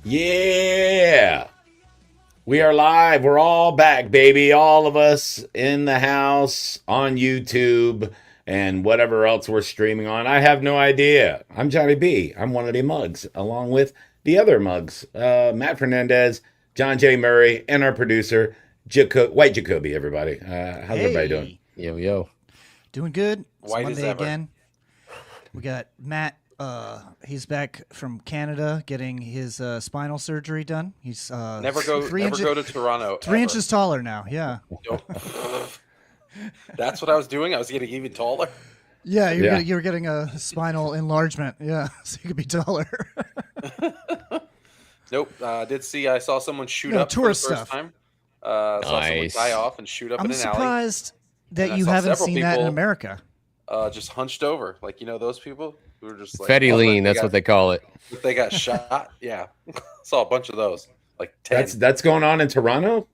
Yeah, we are live. We're all back, baby. All of us in the house, on YouTube, and whatever else we're streaming on. I have no idea. I'm Johnny B. I'm one of the mugs, along with the other mugs, Matt Fernandez, John J. Murray, and our producer, White Jacoby, everybody. How's everybody doing? Yo. Doing good. It's White Monday as ever. again. We got Matt. He's back from Canada getting his spinal surgery done. He's Never go to Toronto. 3 inches taller now. Yeah. Nope. That's what I was doing. I was getting even taller. Yeah, you were getting a spinal enlargement. Yeah, so you could be taller. Nope. I saw someone shoot up tourist for the first stuff. time. Saw someone die off and shoot up I'm in an alley. surprised that And I you saw haven't several seen that in people, America. Just hunched over, like those people who were just like Fetty lean, that's what they call it. If they got shot, yeah. Saw a bunch of those, like 10. That's going on in Toronto?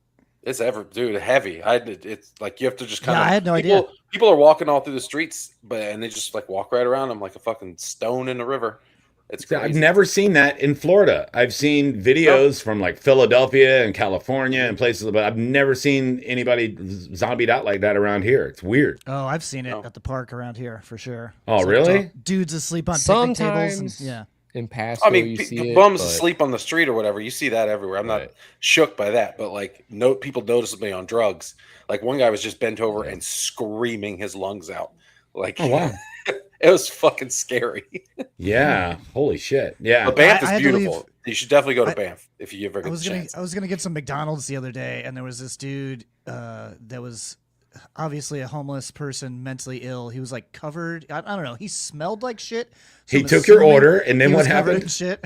It's heavy. It's like you have to just kind of. I had no idea. People are walking all through the streets, and they just like walk right around them like a fucking stone in a river. It's crazy. I've never seen that in Florida. I've seen videos from like Philadelphia and California and places, but I've never seen anybody zombied out like that around here. It's weird. Oh, I've seen it at the park around here for sure. Oh, It's like really? dudes asleep on picnic tables. Sometimes. Yeah. In Pasco, I mean, you see bums it, but asleep on the street or whatever. You see that everywhere. I'm not Right. shook by that, but like, people notice me on drugs. Like one guy was just bent over and screaming his lungs out. Like, Oh, wow. it was fucking scary. Yeah. Holy shit. Yeah. But Banff I is had to beautiful. leave- You should definitely go to Banff if you ever get the chance. I was gonna get some McDonald's the other day, and there was this dude that was obviously a homeless person, mentally ill. He was like covered. I don't know. He smelled like shit. So He I'm took your assuming order, and then he what was covered happened? in shit.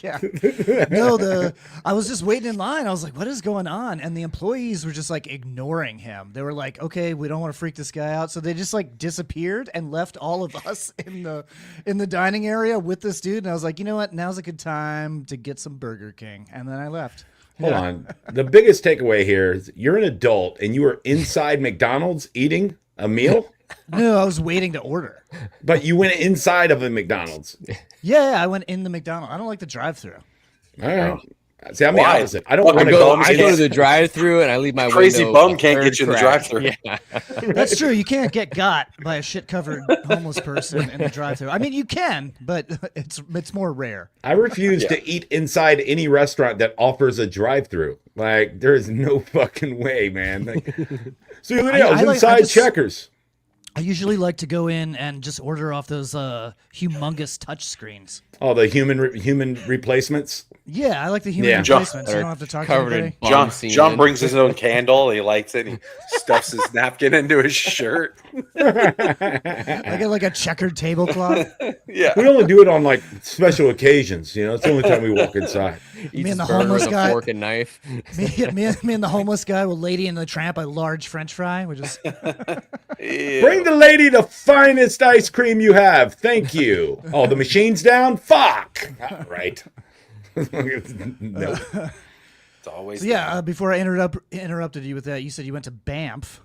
Yeah. No, I was just waiting in line. I was like, "What is going on?" And the employees were just like ignoring him. They were like, "Okay, we don't want to freak this guy out," so they just like disappeared and left all of us in the dining area with this dude. And I was like, "You know what? Now's a good time to get some Burger King." And then I left. Hold on. The biggest takeaway here is you're an adult and you were inside McDonald's eating a meal, No, I was waiting to order. but you went inside of a McDonald's. Yeah, I went in the McDonald's. I don't like the drive-through. All right. See, I'm the Why? opposite. I don't Fucking want to bums I go can't- to the drive-through and I leave my Crazy window bum a can't third get you in the cracked. drive-thru. Yeah. That's true. You can't get got by a shit-covered homeless person in the drive-thru. I mean, you can, but it's more rare. I refuse to eat inside any restaurant that offers a drive-through. Like, there is no fucking way, man. Like, see you later. I was inside Checkers. I usually like to go in and just order off those humongous touch screens. Oh, the human replacements. Yeah, I like the human Yeah. replacements. You don't have to talk to Covered in anybody. bum John semen. brings his own candle. He lights it. He stuffs his napkin into his shirt. I get like a checkered tablecloth. Yeah. We only do it on like special occasions. You know, it's the only time we walk inside. Eats Me and his the burger homeless with a guy- fork and knife. me and the homeless guy with Lady and the Tramp, a large French fry. We just Bring the lady the finest ice cream you have. Thank you. Oh, the machine's down? Fuck. Right. No. It's always yeah. Before I interrupted you with that, you said you went to Banff.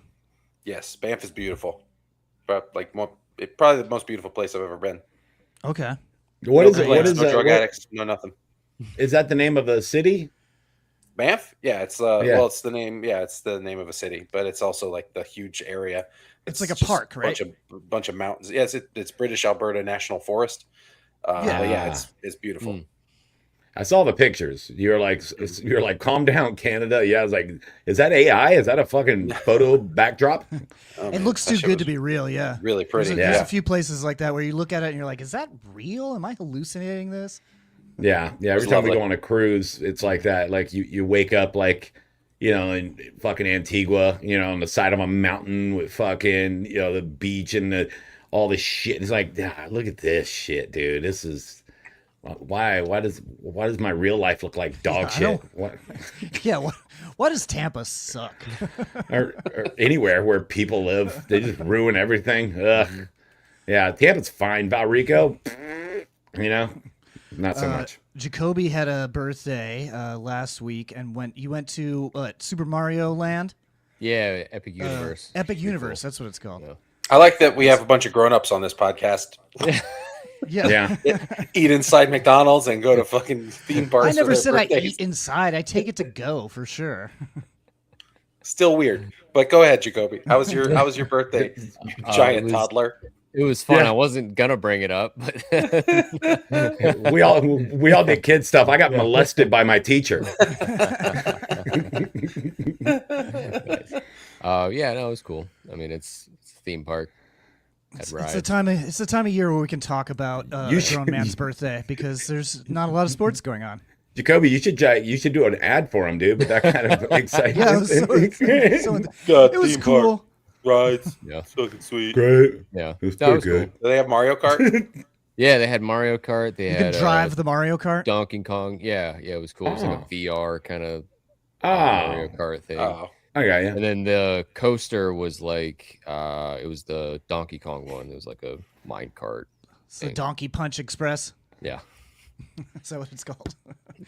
Yes, Banff is beautiful, but like probably the most beautiful place I've ever been. Okay. What No is it? What complaints, is no that? drug What- addicts, no nothing. Is that the name of the city? Banff? Yeah, it's Yeah. well, it's the name. Yeah, it's the name of a city, but it's also like the huge area. It's like a just park, right? Bunch of mountains. Yeah, it's British Alberta National Forest. But yeah, it's beautiful. I saw the pictures. You're like, calm down, Canada. Yeah, I was like, is that AI? Is that a fucking photo backdrop? Oh, It man, looks that too shit good was to be real. Yeah. really pretty. There's Yeah, a few places like that where you look at it and you're like, is that real? Am I hallucinating this? Yeah. Every was time we lovely. go on a cruise, it's like that. Like you wake up like, you know, in fucking Antigua, you know, on the side of a mountain with fucking, you know, the beach and all the shit. It's like, look at this shit, dude. This is Why does my real life look like dog I shit? don't- What? Yeah, why does Tampa suck? or anywhere where people live, they just ruin everything. Ugh. Yeah, Tampa's fine. Valrico, not so much. Jacoby had a birthday last week and you went to Super Mario Land? Yeah, Epic Universe. Epic Pretty Universe, cool. that's what it's called. Yeah. I like that we have a bunch of grown-ups on this podcast. Yeah. Eat inside McDonald's and go to fucking theme parks. I never for said their I birthdays. eat inside. I take it to go for sure. Still weird, but go ahead, Jacoby. How was your birthday, you giant toddler? It was fun. Yeah. I wasn't gonna bring it up, but We all did kid stuff. I got molested by my teacher. yeah, no, it was cool. I mean, it's a theme park. Had It's rides. the time of year where we can talk about You a should- grown man's birthday because there's not a lot of sports going on. Jacoby, you should do an ad for him, dude. But that kind of exciting. Yeah, it was, God, it was theme cool. Rides, Yeah. fucking sweet. Great. Yeah, It was that pretty was good. cool. Do they have Mario Kart? Yeah, they had Mario Kart. They You had can drive the Mario Kart. Donkey Kong. Yeah, it was cool. It was like Oh. a VR kind of Oh, Mario Kart thing. Oh, I got you. And then the coaster was like, it was the Donkey Kong one. It was like a mine cart. It's the Donkey Punch Express. Yeah, Is that what it's called?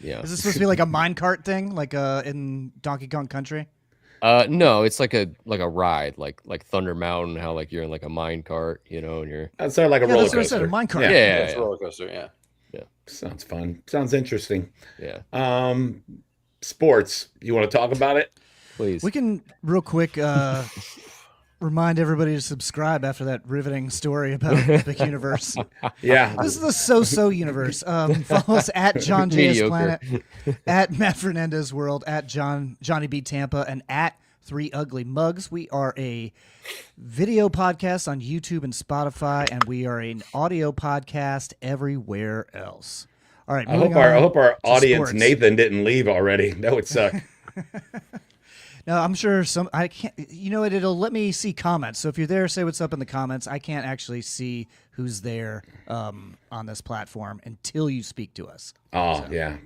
yeah. Is this supposed to be like a minecart thing, like in Donkey Kong Country? No, it's like a ride, like Thunder Mountain. How like you're in like a mine cart, and you're That sounded like a Yeah, roller that's what I said, coaster. a minecart. Yeah. yeah, it's a roller coaster. Yeah. Sounds fun. Sounds interesting. yeah. Sports. You want to talk about it? Please. We can real quick remind everybody to subscribe after that riveting story about Epic Universe. Yeah. This is the so-so universe. Follow us at John JS Mediocre. Planet, at Matt Fernandez World, at Johnny B Tampa, and at Three Ugly Mugs. We are a video podcast on YouTube and Spotify, and we are an audio podcast everywhere else. All right, I moving hope our on to audience sports. Nathan didn't leave already. That would suck. No, I'm sure I can't. You know what? It'll let me see comments. So if you're there, say what's up in the comments. I can't actually see who's there on this platform until you speak to us. Oh yeah.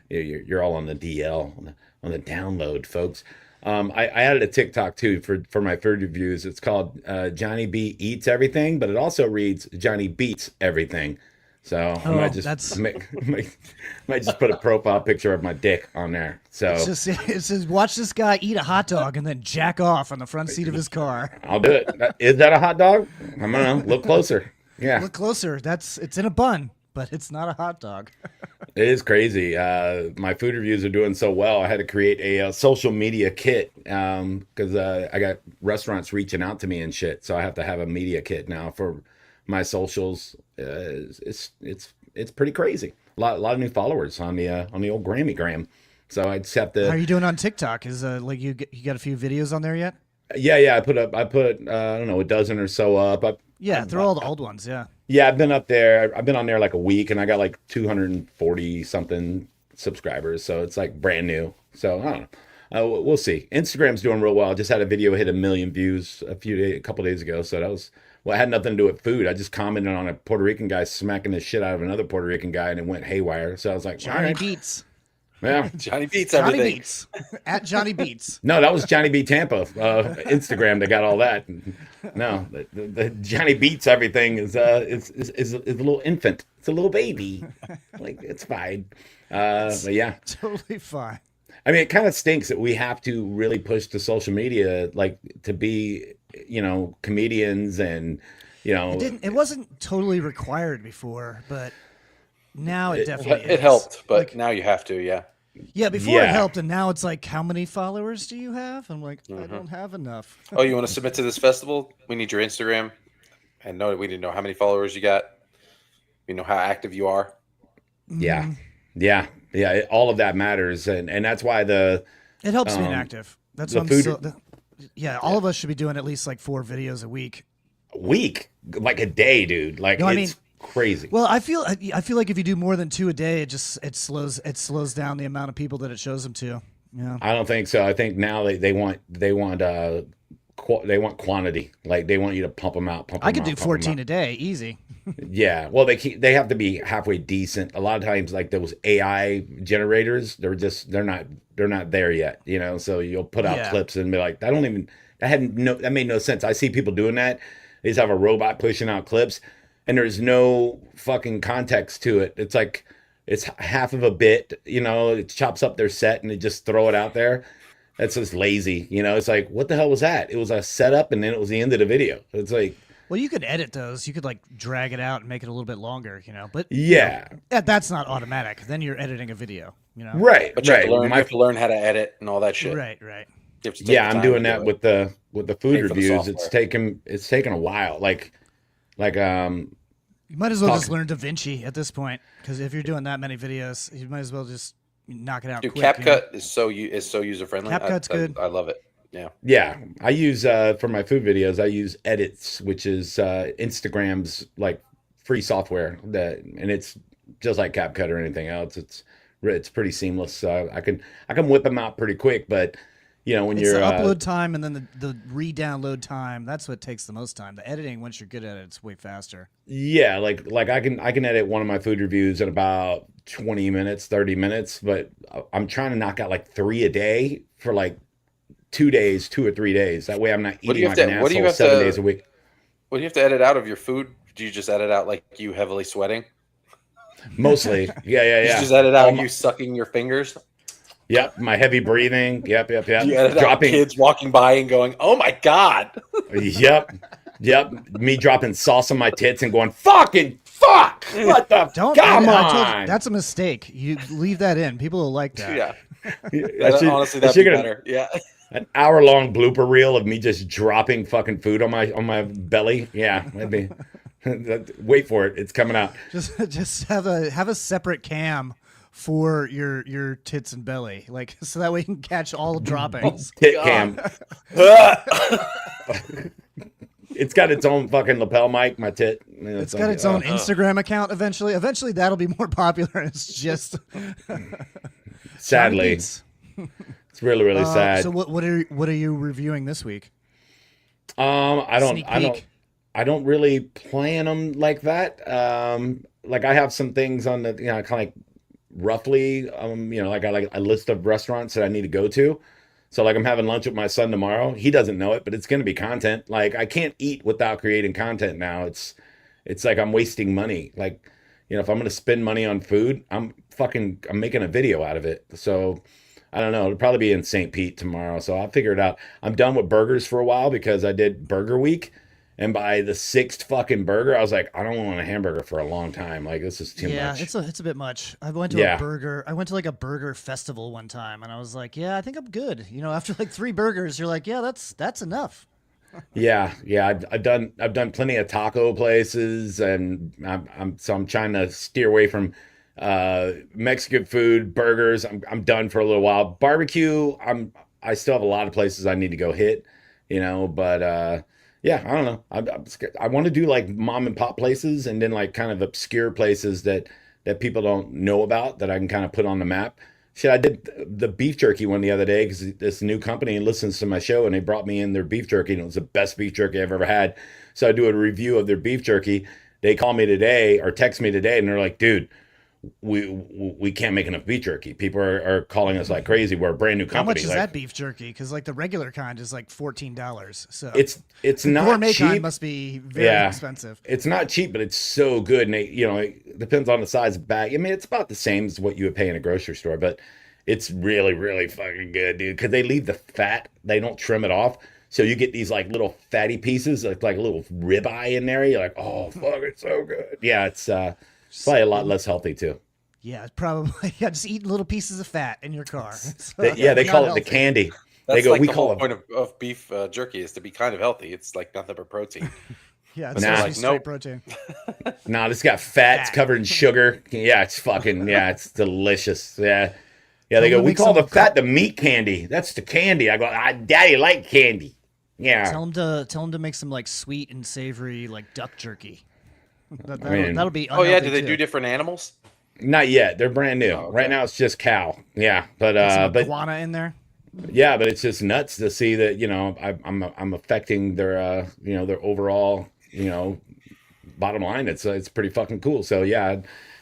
You're all on the DL on the download, folks. I added a TikTok too for my food reviews. It's called Johnny B Eats Everything, but it also reads Johnny Beats Everything. So I might just might just put a profile picture of my dick on there. So It says, watch this guy eat a hot dog and then jack off on the front seat of his car. I'll do it. Is that a hot dog? I don't know. Look closer. Yeah, Look closer. It's in a bun, but it's not a hot dog. it is crazy. My food reviews are doing so well. I had to create a social media kit because I got restaurants reaching out to me and shit. So I have to have a media kit now for my socials. It's pretty crazy. A lot of new followers on the old Grammygram. So I just have How are to. you doing on TikTok? Is like you got a few videos on there yet? Yeah. I put I don't know, a dozen or so up. Yeah, throw all the old ones. Yeah. Yeah, I've been up there. I've been on there like a week, and I got like 240 something subscribers. So it's like brand new. So I don't know. We'll see. Instagram's doing real well. I just had a video hit 1 million views a couple days ago. So that was it had nothing to do with food. I just commented on a Puerto Rican guy smacking the shit out of another Puerto Rican guy, and it went haywire. So I was like, all Johnny right. Beats. Yeah. Johnny beats Johnny everything. Beats. At Johnny Beats. No, that was Johnny B Tampa Instagram that got all that. No, the Johnny Beats everything is a little infant. It's a little baby. Like it's fine. But yeah, Totally fine. I mean, it kind of stinks that we have to really push to social media, like to be, comedians and, It wasn't totally required before, but now it definitely is. It helped, but Like, now you have to. Yeah. yeah, before it Yeah. helped, and now it's like, how many followers do you have? I'm like, I Mm-hmm. don't have enough. Oh, you want to submit to this festival? We need your Instagram, and we need to know how many followers you got. We know how active you are. yeah, all of that matters. And that's why It helps being active. That's the what food- all of us should be doing at least like 4 videos a week. week, like a day, dude, like No, I it's crazy. Well, I feel like if you do more than 2 a day, it slows down the amount of people that it shows them to. Yeah. I don't think so. I think now they want they want quantity. Like they want you to pump them out. I could do 14 a day, easy. Yeah, well, they have to be halfway decent. A lot of times, like those AI generators, they're not there yet. You know, so you'll put out clips and be like, that made no sense. I see people doing that. They just have a robot pushing out clips, and there's no fucking context to it. It's like it's half of a bit. You know, it chops up their set and they just throw it out there. That's just lazy. You know, it's like, what the hell was that? It was a setup, and then it was the end of the video. It's like. Well, you could edit those. You could like drag it out and make it a little bit longer, you know. But yeah, that's not automatic. Then you're editing a video, you know. Right, but you right. You have to learn how to edit and all that shit. Right. Yeah, I'm doing that with the food reviews. It's taken a while. Like you might as well just learn DaVinci at this point, because if you're doing that many videos, you might as well just knock it out. Dude, quick, CapCut is so user friendly. CapCut's good. I love it. Yeah. Yeah. I use for my food videos, I use Edits, which is Instagram's like free software and it's just like CapCut or anything else. It's pretty seamless. I can whip them out pretty quick, but you know, when it's you're the upload time and then the re-download time, that's what takes the most time. The editing, once you're good at it, it's way faster. Yeah, like I can edit one of my food reviews in about 20 minutes, 30 minutes, but I'm trying to knock out like 3 a day for like 2 days, 2 or 3 days. That way I'm not eating like an asshole 7 days a week. What do you have to edit out of your food? Do you just edit out like you heavily sweating? Mostly. Yeah. You just edit out you sucking your fingers? Yep, my heavy breathing. Yep. You edit out kids walking by and going, "Oh my god." Yep. Me dropping sauce on my tits and going, "Fucking fuck! What the? Come on!" That's a mistake. You leave that in. People will like that. Yeah. Honestly, that'd be better. Yeah. An hour-long blooper reel of me just dropping fucking food on my belly. Yeah, that'd be. Wait for it. It's coming out. Just have a separate cam for your tits and belly, like, so that way you can catch all the droppings. Tit cam. It's got its own fucking lapel mic. My tit. It's got its own Instagram account. Eventually that'll be more popular. It's just sadly, it's really sad. So what are you reviewing this week? I don't really plan them like that. Like I have some things on the, kind of like roughly, I got like a list of restaurants that I need to go to. So like I'm having lunch with my son tomorrow. He doesn't know it, but it's going to be content. Like I can't eat without creating content now. It's like I'm wasting money. Like, if I'm going to spend money on food, I'm making a video out of it. So I don't know. It'll probably be in St. Pete tomorrow. So I'll figure it out. I'm done with burgers for a while because I did Burger Week. And by the 6th fucking burger, I was like, I don't want a hamburger for a long time. Like, this is too much. Yeah, it's a bit much. I went to I went to like a burger festival one time, and I was like, yeah, I think I'm good. After like 3 burgers, you're like, yeah, that's enough. Yeah. I've done plenty of taco places, and I'm trying to steer away from Mexican food, burgers. I'm done for a little while. Barbecue, I still have a lot of places I need to go hit, but yeah, I don't know. I'm scared. I want to do like mom and pop places, and then like kind of obscure places that people don't know about that I can kind of put on the map. Shit, I did the beef jerky one the other day because this new company listens to my show, and they brought me in their beef jerky, and it was the best beef jerky I've ever had. So I do a review of their beef jerky. They call me today or text me today, and they're like, "Dude, we can't make enough beef jerky. People are calling us like crazy. We're a brand new company." How much is that beef jerky? Because like the regular kind is like $14. So it's not gourmet cheap. kind must be very expensive. It's not cheap, but it's so good. And it depends on the size of bag. I mean, it's about the same as what you would pay in a grocery store, but it's really, really fucking good, dude. Because they leave the fat, they don't trim it off. So you get these like little fatty pieces, like a little ribeye in there. You're like, oh fuck, it's so good. Yeah, it's probably a lot less healthy too. Yeah, probably. Yeah, just eating little pieces of fat in your car. They call it the candy. That's like the whole point of beef jerky is to be kind of healthy. It's like nothing but protein. Yeah, it's straight protein. Nah, this got fat. It's covered in sugar. Yeah, it's delicious. Yeah. Yeah, they go, we call the fat the meat candy. That's the candy. I go, Daddy like candy. Yeah. Tell them to make some like sweet and savory like duck jerky. That'll be. Oh yeah, do they do different animals? Not yet. They're brand new. Oh, okay. Right now it's just cow. Yeah, but some iguana in there. Yeah, but it's just nuts to see that, I'm affecting their their overall, bottom line. It's pretty fucking cool. So yeah,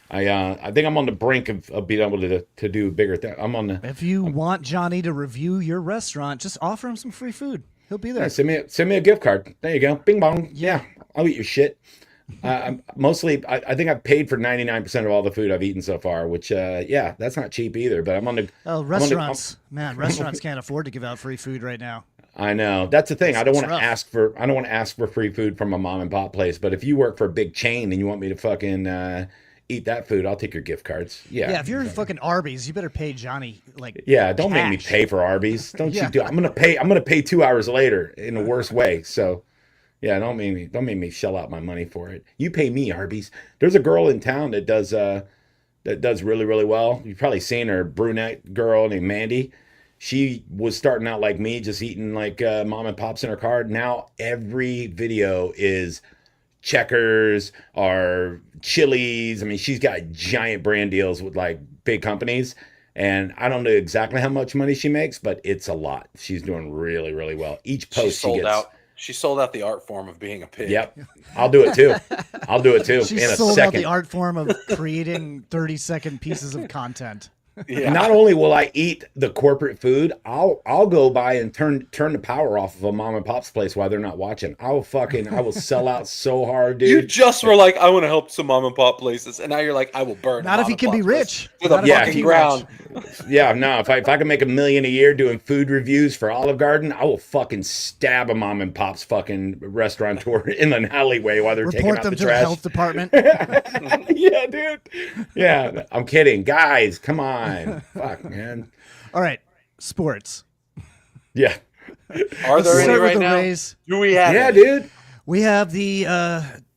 I think I'm on the brink of being able to do bigger things. I'm on the If you want Johnny to review your restaurant, just offer him some free food. He'll be there. Yeah, send me a gift card. There you go. Bing bong. Yeah, I'll eat your shit. Mostly, I think I've paid for 99% of all the food I've eaten so far, which, yeah, that's not cheap either. But I'm on the Restaurants, man, restaurants can't afford to give out free food right now. I know that's the thing. I don't want to rough. ask for free food from a mom and pop place. But if you work for a big chain and you want me to fucking eat that food, I'll take your gift cards. Yeah. Yeah, if you're fucking Arby's, you better pay Johnny Yeah, don't make me cash. pay for Arby's. Don't Yeah. you do? I'm gonna pay 2 hours later in the worst way. So. Yeah, don't make me shell out my money for it. You pay me, Arby's. There's a girl in town that does really, really well. You've probably seen her, brunette girl named Mandy. She was starting out like me, just eating like mom and pops in her car. Now every video is Checkers or Chili's. I mean, she's got giant brand deals with like big companies. And I don't know exactly how much money she makes, but it's a lot. She's doing really, really well. Each post she gets. She sold out the art form of being a pig. Yep. I'll do it too. She in a sold out second. the art form of creating 30-second pieces of content. Yeah. Not only will I eat the corporate food, I'll go by and turn the power off of a mom and pop's place while they're not watching. I will sell out so hard, dude. You just were like, I want to help some mom and pop places, and now you're like, I will burn. Not if you can be rich. To the Not if you can fucking be ground. Yeah, no. If I can make $1 million a year doing food reviews for Olive Garden, I will fucking stab a mom and pop's fucking restaurateur in an alleyway while they're taking Report out them the to the trash. health department. Yeah, dude. Yeah, I'm kidding, guys. Come on, fuck, man. All right, sports. Yeah, Are Let's there any start with right the now? Rays. Do we have? yeah, any? dude. We have the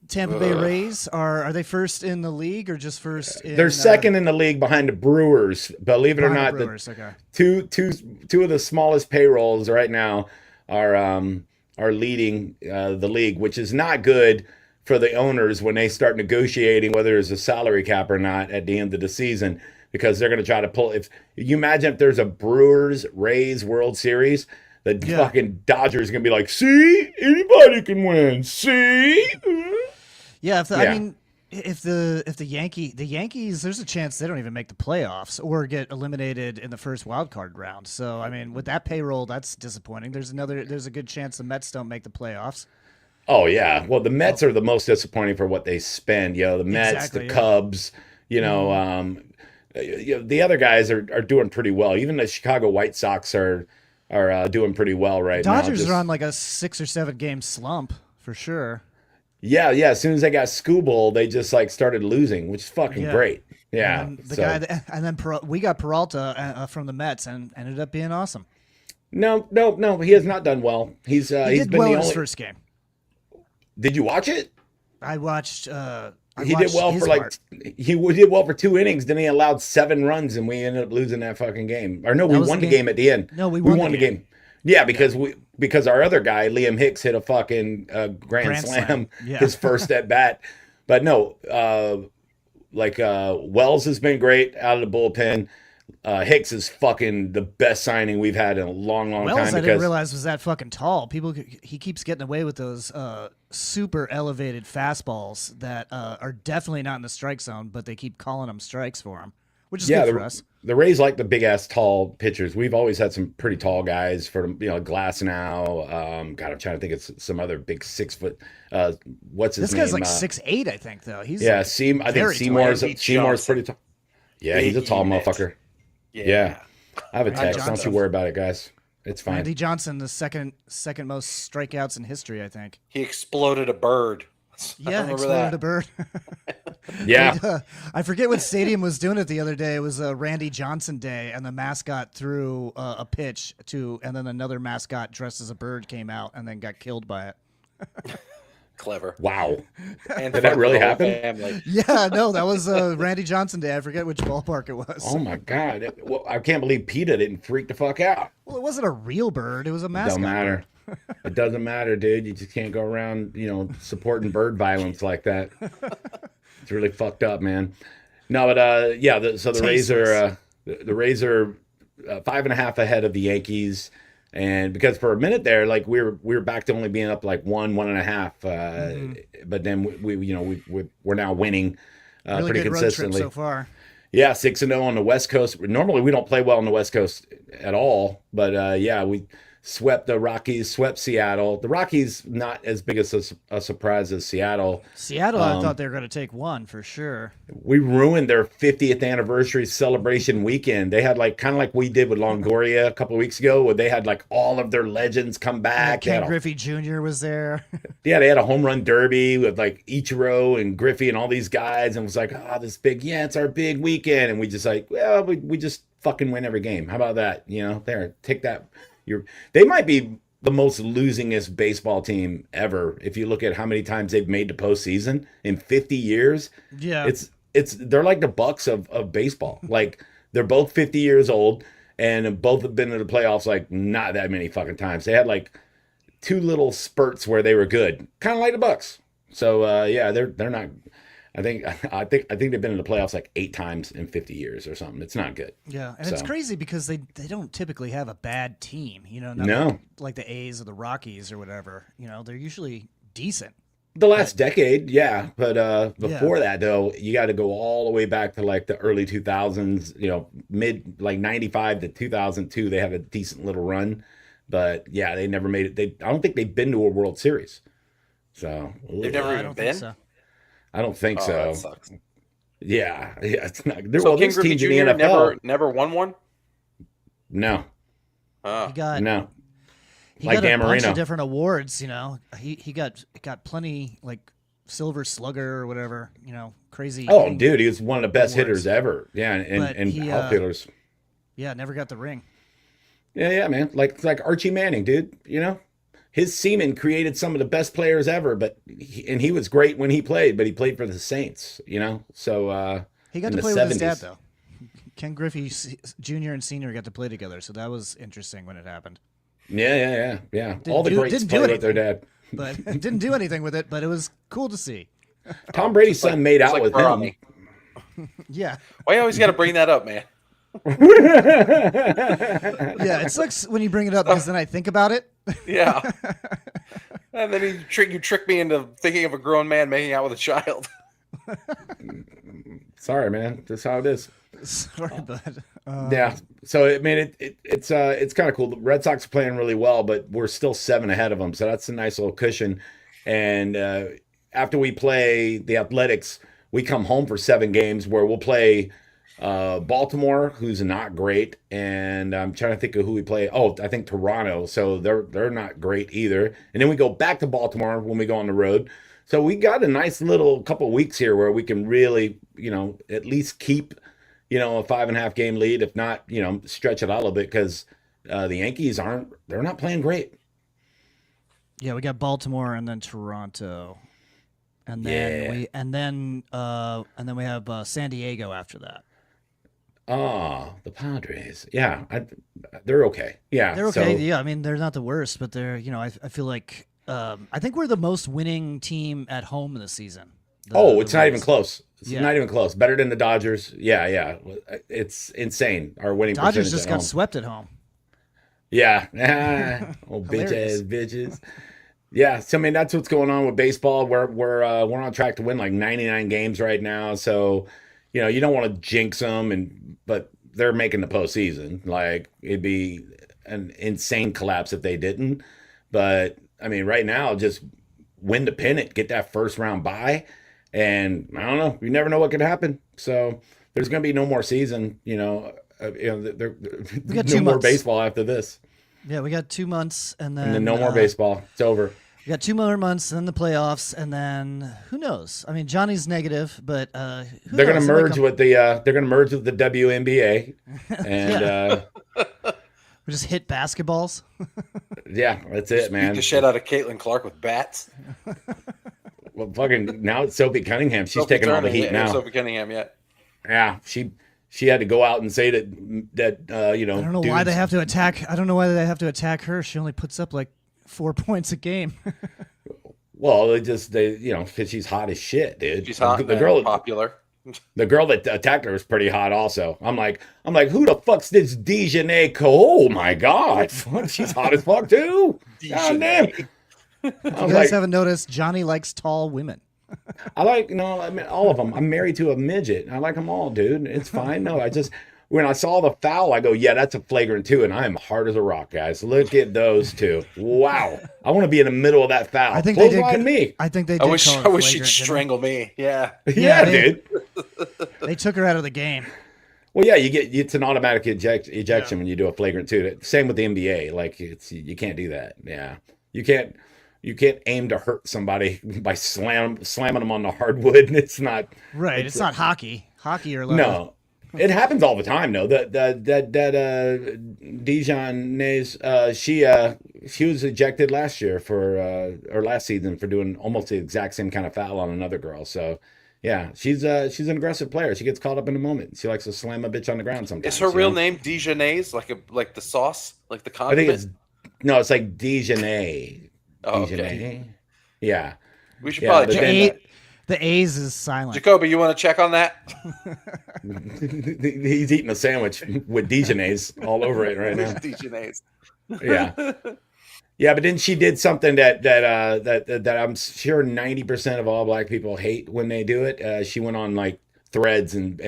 Tampa Bay Rays. Are they first in the league or just first? They're second in the league behind the Brewers. Believe it or not, Brewers. Okay. two of the smallest payrolls right now are leading the league, which is not good for the owners when they start negotiating whether there's a salary cap or not at the end of the season, because they're going to try to pull. If you imagine if there's a Brewers Rays World Series, the fucking Dodgers are going to be like, see, anybody can win. See. Yeah, I mean, if the Yankees, there's a chance they don't even make the playoffs or get eliminated in the first wild card round. So I mean, with that payroll, that's disappointing. There's a good chance the Mets don't make the playoffs. Oh yeah, well the Mets are the most disappointing for what they spend. The Mets, Exactly, the yeah. Cubs. The other guys are doing pretty well. Even the Chicago White Sox are doing pretty well right now. Dodgers are on like a 6 or 7 game slump for sure. Yeah. As soon as they got Skubal, they just like started losing, which is fucking great. Yeah, And then we got Peralta from the Mets and ended up being awesome. No, he has not done well. He's He he's did been well the in his only. first game. Did you watch it? I watched. He did well for he did well for 2 innings. Then he allowed 7 runs, and we ended up losing that fucking game. Or no, we was won the the game- game at the end. No, we won the game. Yeah, because because our other guy Liam Hicks hit a fucking grand Slam. slam, Yeah. his first at bat. But no, Wells has been great out of the bullpen. Hicks is fucking the best signing we've had in a long Wells, time. I didn't realize was that fucking tall. He keeps getting away with those super elevated fastballs that are definitely not in the strike zone, but they keep calling them strikes for him, which is good for us. The Rays like the big ass tall pitchers. We've always had some pretty tall guys for Glass now. God, I'm trying to think of some other big 6 foot. What's his This name? guy's like 6'8", I think, though. He's I think very Seymour's tall. pretty tall. Yeah, he's a Big tall unit. motherfucker. Yeah. I have a text. Don't Johnson. you worry about it, guys. It's fine. Randy Johnson, the second most strikeouts in history, I think. He exploded a bird. Yeah, remember exploded that. a bird. Yeah. I forget what stadium was doing it the other day. It was a Randy Johnson day, and the mascot threw a pitch and then another mascot dressed as a bird came out and then got killed by it. Clever. Wow. And Did that fun really for the whole happen? family. Yeah, no, that was Randy Johnson day. I forget which ballpark it was. Oh my God. Well, I can't believe PETA didn't freak the fuck out. Well, it wasn't a real bird. It was a mascot. Don't matter. It doesn't matter, dude. You just can't go around, supporting bird violence like that. It's really fucked up, man. No, but so the Rays are 5.5 ahead of the Yankees. And because for a minute there, like we were back to only being up like 1.5. But then we're now winning Really pretty good road trip consistently. so far. Yeah, 6-0 on the West Coast. Normally we don't play well on the West Coast at all, but we swept the Rockies, swept Seattle. The Rockies not as big as a surprise as Seattle. Seattle, I thought they were going to take one for sure. We ruined their 50th anniversary celebration weekend. They had like kind of like we did with Longoria a couple of weeks ago, where they had like all of their legends come back. Ken Griffey Jr. was there. Yeah, they had a home run derby with like Ichiro and Griffey and all these guys, and it was like, this big, it's our big weekend, and we just like, well, we just fucking win every game. How about that? There, take that. They might be the most losingest baseball team ever if you look at how many times they've made the postseason in 50 years. Yeah, they're like the Bucs of baseball. Like they're both 50 years old and both have been to the playoffs like not that many fucking times. They had like 2 little spurts where they were good, kind of like the Bucs. So they're not. I think they've been in the playoffs like 8 times in 50 years or something. It's not good. Yeah, and it's crazy because they don't typically have a bad team. Not No. like the A's or the Rockies or whatever. They're usually decent. The last decade, yeah, but before that though, you got to go all the way back to like the early 2000s. Mid like 95 to 2002, they had a decent little run, but yeah, they never made it. I don't think they've been to a World Series. So they've never even been. So. I don't think so. That sucks. Yeah, it's not. So King there's Griffey teams Jr. in the NFL. never won one. No, He got no. He Like got a Dan bunch Marino. of different awards. He got plenty like Silver Slugger or whatever. Crazy. Oh, dude, he was one of the best awards. hitters ever. Yeah, and he, outfielders. Yeah, never got the ring. Yeah, man. Like Archie Manning, dude. His semen created some of the best players ever, but he was great when he played, but he played for the Saints, So He got in to the play with his 70s. dad though. Ken Griffey Jr. and Senior got to play together, so that was interesting when it happened. Yeah. All the greats play with their dad. But didn't do anything with it. But it was cool to see. Tom Brady's son made out with Barney. him. Yeah, Why you always got to bring that up, man? yeah. It sucks when you bring it up because then I think about it. Yeah. And then you trick me into thinking of a grown man making out with a child. Sorry, man. That's how it is. Sorry, bud. Yeah. So it's kind of cool. The Red Sox are playing really well, but we're still 7 ahead of them. So that's a nice little cushion. And after we play the Athletics, we come home for 7 games where we'll play Baltimore, who's not great, and I'm trying to think of who we play. Oh, I think Toronto. So they're not great either. And then we go back to Baltimore when we go on the road. So we got a nice little couple weeks here where we can really, at least keep, a 5.5 game lead. If not, stretch it out a little bit because the Yankees they're not playing great. Yeah, we got Baltimore and then Toronto, and then we have San Diego after that. The Padres. Yeah, they're okay. Yeah, They're okay. Yeah, I mean they're not the worst, but they're I feel like I think we're the most winning team at home this season. It's not even close. It's Yeah. not even close. Better than the Dodgers. Yeah. It's insane. Our winning Dodgers percentage just at got home. swept at home. Yeah. Oh, bitch Hilarious. ass bitches. Yeah. So I mean, that's what's going on with baseball. We're on track to win like 99 games right now. So you don't want to jinx them, but they're making the postseason. Like it'd be an insane collapse if they didn't. But I mean, right now, just win the pennant, get that first round bye, and I don't know. You never know what could happen. So there's going to be no more season. We got No 2 more months. baseball after this, Yeah, we got 2 months, and then no more baseball. It's over. We got 2 more months, and then the playoffs, and then who knows? I mean, Johnny's negative, but They're going to merge with the WNBA, and we just hit basketballs. yeah, that's it, man. Beat the shit out of Caitlin Clark with bats. Well, fucking now it's Sophie Cunningham. She's Sophie taking all the Turner, heat now. Sophie Cunningham, yeah. Yeah, she had to go out and say that I don't know why they have to attack. I don't know why they have to attack her. She only puts up like 4 points a game. Well, because she's hot as shit, dude. She's hot The and girl, popular. The girl that attacked her was pretty hot also. I'm like, who the fuck's this Dejanay Cole? Oh my God. She's hot as fuck too. God damn. If you guys haven't noticed, Johnny likes tall women. I mean, all of them. I'm married to a midget. I like them all, dude. It's fine. No, when I saw the foul, I go, yeah, that's a flagrant two, and I am hard as a rock, guys. Look at those two. Wow. I want to be in the middle of that foul. I think they did. Me. I think they did. I wish she'd strangle me. Yeah. Yeah, dude. They took her out of the game. Well, yeah, it's an automatic ejection when you do a flagrant two. Same with the NBA. Like you can't do that. Yeah, you can't aim to hurt somebody by slamming them on the hardwood. It's not right. It's not hockey. Hockey or no. It happens all the time, though. That Dijon, she was ejected last year or last season for doing almost the exact same kind of foul on another girl. So, yeah, she's an aggressive player. She gets caught up in the moment. She likes to slam a bitch on the ground sometimes. Is her real name Dijonnaise, like the sauce, like the condiment? I think it's like Dijonay. Oh, Dijonay. okay. Yeah. We should probably check that. The A's is silent. Jacoby, you want to check on that? He's eating a sandwich with Dijonnaise all over it right now. Dijonnaise. Yeah. Yeah, but then she did something that I'm sure 90% of all black people hate when they do it. She went on like threads and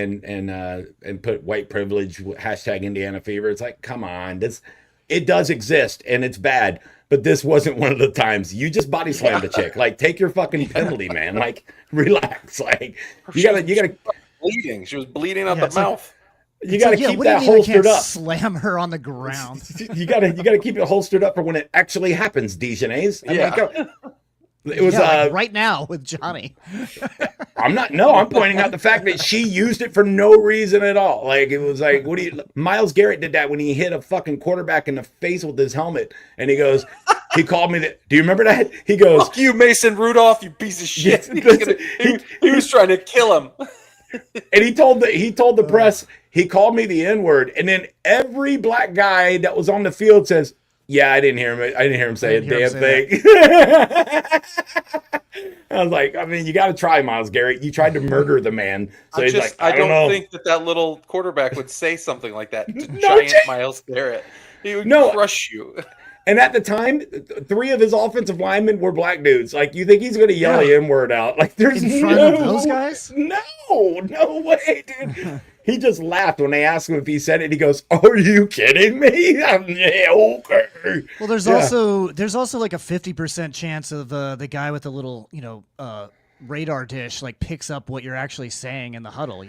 put white privilege hashtag Indiana fever. It's like, come on, it does exist and it's bad. But this wasn't one of the times. You just body slammed a chick. Like, take your fucking penalty, man. Like, relax. Like, you gotta bleeding. She was bleeding out the mouth. You gotta keep that holstered up. Slam her on the ground. You gotta keep it holstered up for when it actually happens, Dijonnaise. It was right now with Johnny. I'm pointing out the fact that she used it for no reason at all. Like it was like, Myles Garrett did that when he hit a fucking quarterback in the face with his helmet, and he called me that. Do you remember that? He goes, "Fuck you, Mason Rudolph, you piece of shit." He was trying to kill him. And he told the press, he called me the N-word, and then every black guy that was on the field says, yeah, I didn't hear him say a damn thing. I was like, I mean, you got to try, Myles Garrett. You tried to murder the man. So I don't think that little quarterback would say something like that to giant Myles Garrett. He would crush you. And at the time, 3 of his offensive linemen were black dudes. Like, you think he's going to yell the N-word out? Like, there's in front of those guys? No way, dude. He just laughed when they asked him if he said it. He goes, "Are you kidding me?" Yeah, okay. Well, there's also like a 50% chance of the guy with the little radar dish like picks up what you're actually saying in the huddle.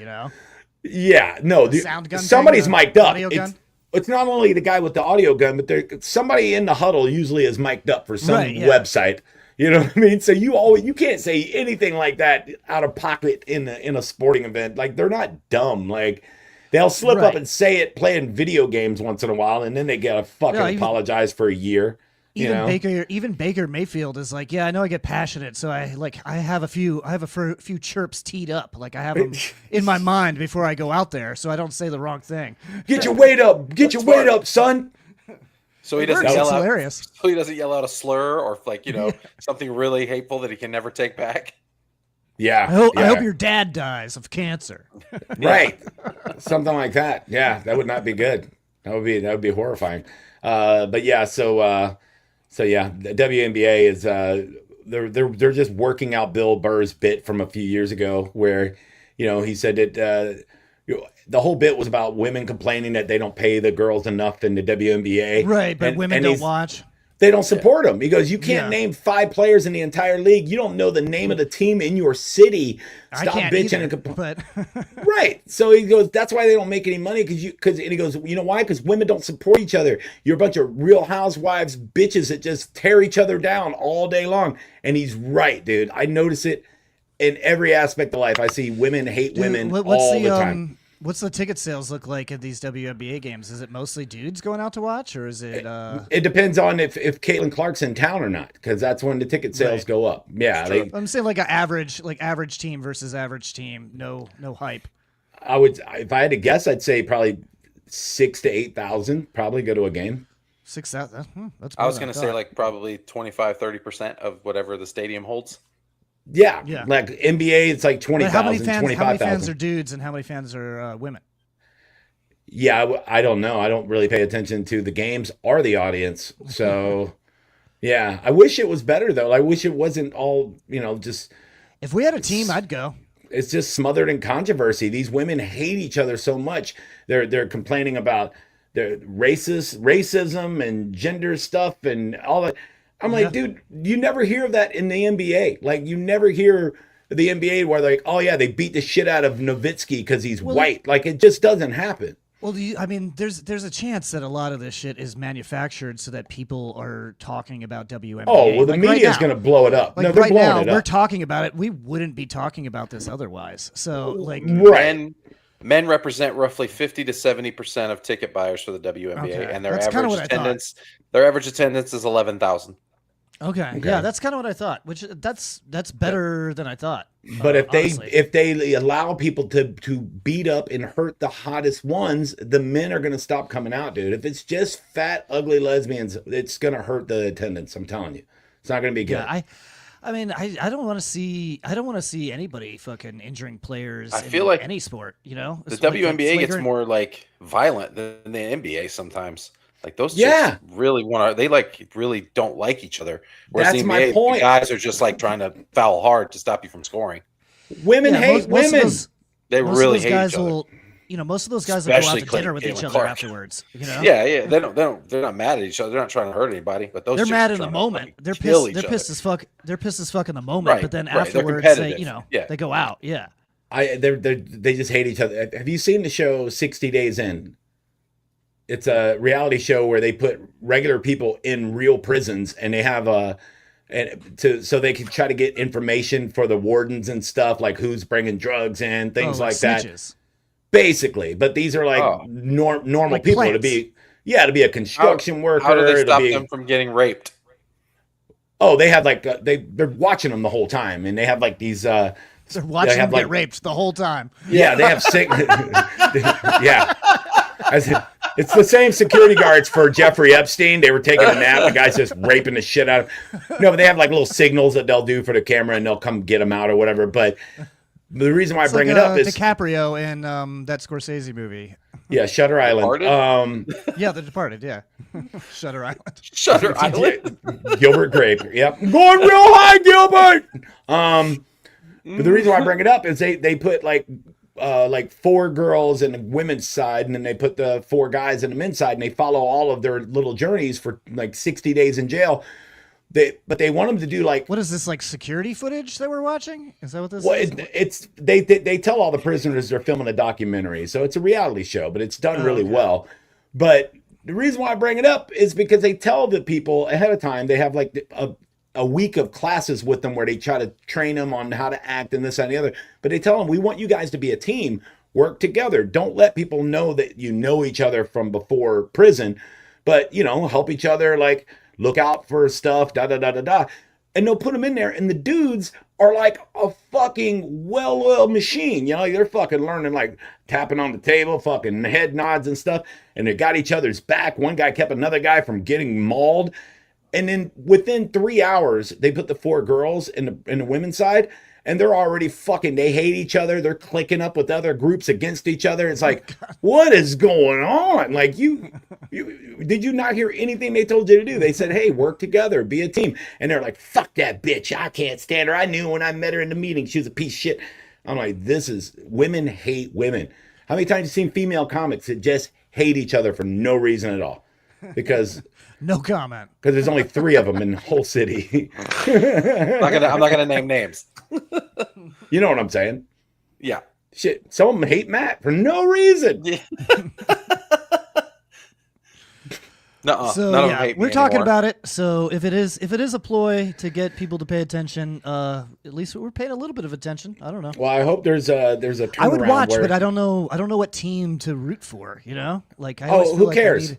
Yeah, no, sound gun. Somebody's mic'd up. Audio gun? It's not only the guy with the audio gun, but somebody in the huddle usually is mic'd up for some website. You know what I mean? So you can't say anything like that out of pocket in a sporting event. Like, they're not dumb. Like, they'll slip up and say it playing video games once in a while, and then they gotta fucking apologize for a year. Even Baker Mayfield is like, yeah, I know I get passionate, so I have a few chirps teed up, like I have them in my mind before I go out there, so I don't say the wrong thing. Get your weight up, son. So he doesn't yell out. Hilarious. So he doesn't yell out a slur or something really hateful that he can never take back. Yeah. I hope your dad dies of cancer. Right. Something like that. Yeah, that would not be good. That would be horrifying. But yeah, so the WNBA is they're just working out Bill Burr's bit from a few years ago where he said that the whole bit was about women complaining that they don't pay the girls enough in the WNBA. Right, but women don't watch. They don't support them. He goes, you can't name 5 players in the entire league. You don't know the name of the team in your city. Stop bitching and complaining. Right. So he goes, that's why they don't make any money. And he goes, you know why? Because women don't support each other. You're a bunch of Real Housewives bitches that just tear each other down all day long. And he's right, dude. I notice it in every aspect of life. I see women hate women all the time. What's the ticket sales look like at these WNBA games? Is it mostly dudes going out to watch, or is it? It depends on if Caitlin Clark's in town or not, because that's when the ticket sales go up. Yeah, I'm saying like average team versus average team. No hype. I would, if I had to guess, I'd say probably 6,000 to 8,000 probably go to a game. 6,000. That's. I was going to say like probably 25-30% of whatever the stadium holds. Yeah, Yeah. like NBA, it's like But 20,000, how many fans 25,000. are dudes and how many fans are women? Yeah, I don't know. I don't really pay attention to the games or the audience. So, yeah, I wish it was better though. I wish it wasn't all, just If we had a team, I'd go. it's just smothered in controversy. These women hate each other so much. They're complaining about their racism and gender stuff and all that. I'm Yeah. like, dude, you never hear of that in the NBA. Like, you never hear the NBA where they're like, oh yeah, they beat the shit out of Nowitzki because he's white. Like, it just doesn't happen. Well, there's a chance that a lot of this shit is manufactured so that people are talking about WNBA. Oh, well, the Like, media is right going now. to blow it up. Like No, they're right blowing now, it we're up. talking about it. We wouldn't be talking about this otherwise. So, like, Right. Men represent roughly 50 to 70% of ticket buyers for the WNBA, Okay. and their That's kinda average what I thought. attendance is 11,000. okay, yeah, that's kind of what I thought. Which that's better than I thought. But honestly. if they allow people to beat up and hurt the hottest ones, the men are going to stop coming out, dude. If it's just fat, ugly lesbians, it's going to hurt the attendance. I'm telling you, it's not going to be good. Yeah, I don't want to see anybody fucking injuring players. I in feel like any sport, The It's like WNBA gets flagrant- more like violent than the NBA sometimes. Like those Yeah. chicks really really don't like each other. Whereas That's the my NBA, point. the guys are just like trying to foul hard to stop you from scoring. Women Yeah, hate most of women. those- They most really of those hate guys each other. will, most of those guys will go out Especially to dinner with Caitlin each other Clark. afterwards. Yeah. They're not mad at each other. They're not trying to hurt anybody. But those They're chicks mad are in the trying to moment. fucking They're kill pissed. each They're other. pissed as fuck. They're pissed as fuck in the moment. Right, But then right. They're afterwards, they, competitive. Yeah. they go out. Yeah. They just hate each other. Have you seen the show 60 Days In? It's a reality show where they put regular people in real prisons, and they have so they can try to get information for the wardens and stuff, like who's bringing drugs in, things like that. snitches. Basically, but these are like Oh. normal Like people plants. to be a construction worker. How do they to stop be- them from getting raped? Oh, they have like they're watching them the whole time, and they have like these. They're watching have, them get like- raped the whole time. Yeah, they have sick. Yeah, it's the same security guards for Jeffrey Epstein. They were taking a nap. The guy's just raping the shit out of. No, but they have like little signals that they'll do for the camera, and they'll come get them out or whatever. But the reason why I bring it up is DiCaprio in that Scorsese movie. yeah, Shutter Island. Departed? Yeah, The Departed. Yeah, Shutter Island. Shutter Island. Gilbert Grape. Yep, going real high, Gilbert. But the reason why I bring it up is they put like 4 girls in the women's side, and then they put the 4 guys in the men's side, and they follow all of their little journeys for like 60 days in jail. But they want them to do like What is this, like security footage that we're watching? Is that what this well, is? they tell all the prisoners they're filming a documentary, so it's a reality show, but it's done really well. But the reason why I bring it up is because they tell the people ahead of time. They have like a week of classes with them where they try to train them on how to act and this that, and the other. But they tell them, we want you guys to be a team, work together. Don't let people know that you know each other from before prison, but help each other, like look out for stuff, da da da da da. And they'll put them in there, and the dudes are like a fucking well-oiled machine. They're fucking learning, like tapping on the table, fucking head nods and stuff. And they got each other's back. One guy kept another guy from getting mauled. And then within 3 hours, they put the 4 girls in the women's side, and they're already they hate each other. They're clicking up with other groups against each other. It's like, what is going on? Like, did you not hear anything they told you to do? They said, hey, work together, be a team. And they're like, fuck that bitch. I can't stand her. I knew when I met her in the meeting, she was a piece of shit. I'm like, women hate women. How many times have you seen female comics that just hate each other for no reason at all? Because No comment. there's only 3 of them in the whole city. I'm not gonna name names. You know what I'm saying? Yeah. Shit, some of them hate Matt for no reason. Yeah. Nuh-uh. So None of them yeah, hate me we're talking anymore. about it. So if it is a ploy to get people to pay attention, at least we're paying a little bit of attention. I don't know. Well, I hope there's a turnaround. I would watch, where, but I don't know what team to root for. Like, I always feel who like cares?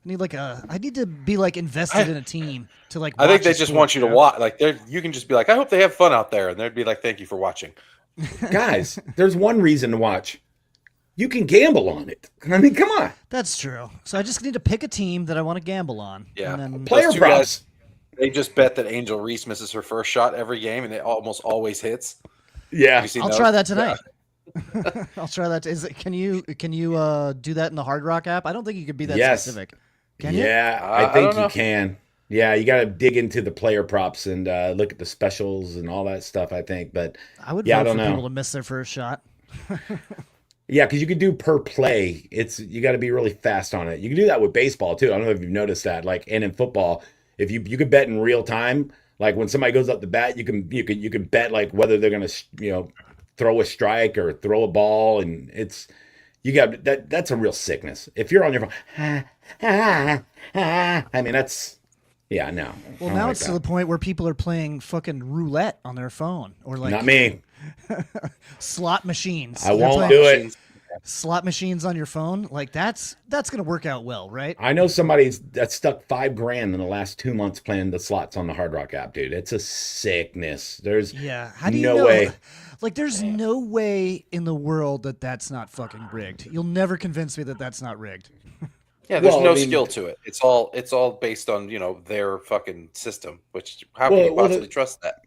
I need to be like invested in a team to like. I think watch they a just sport, want you to watch. Like, you can just be like, I hope they have fun out there, and they'd be like, thank you for watching. Guys, there's one reason to watch. You can gamble on it. I mean, come on. That's true. So I just need to pick a team that I want to gamble on. Yeah. And then, Player Those two props. They just bet that Angel Reese misses her first shot every game, and it almost always hits. Yeah. Have you seen I'll those? try that tonight. I'll try that. Can you do that in the Hard Rock app? I don't think you could be that Yes. specific. Can you? Yeah, I I think don't know. you can. Yeah, you got to dig into the player props and look at the specials and all that stuff, I think. But I would Yeah, I vote don't for know. people to miss their first shot. yeah, because you could do per play. You got to be really fast on it. You can do that with baseball too. I don't know if you've noticed that. Like, and in football, if you could bet in real time, like when somebody goes up the bat, you can bet like whether they're gonna throw a strike or throw a ball, and you got that's a real sickness. If you're on your phone, I mean that's yeah no. Well, I don't now like it's to that. the point where people are playing fucking roulette on their phone or like Not me. slot machines. I They're won't playing do it. Slot machines on your phone, like that's gonna work out well, right? I know somebody that stuck $5,000 in the last 2 months playing the slots on the Hard Rock app, dude. It's a sickness. There's Yeah. How do you no know? way. Like, there's no way in the world that that's not fucking rigged. You'll never convince me that that's not rigged. Yeah, there's Well, no I mean- skill to it. It's all based on their fucking system. Which how can you Well, possibly trust that?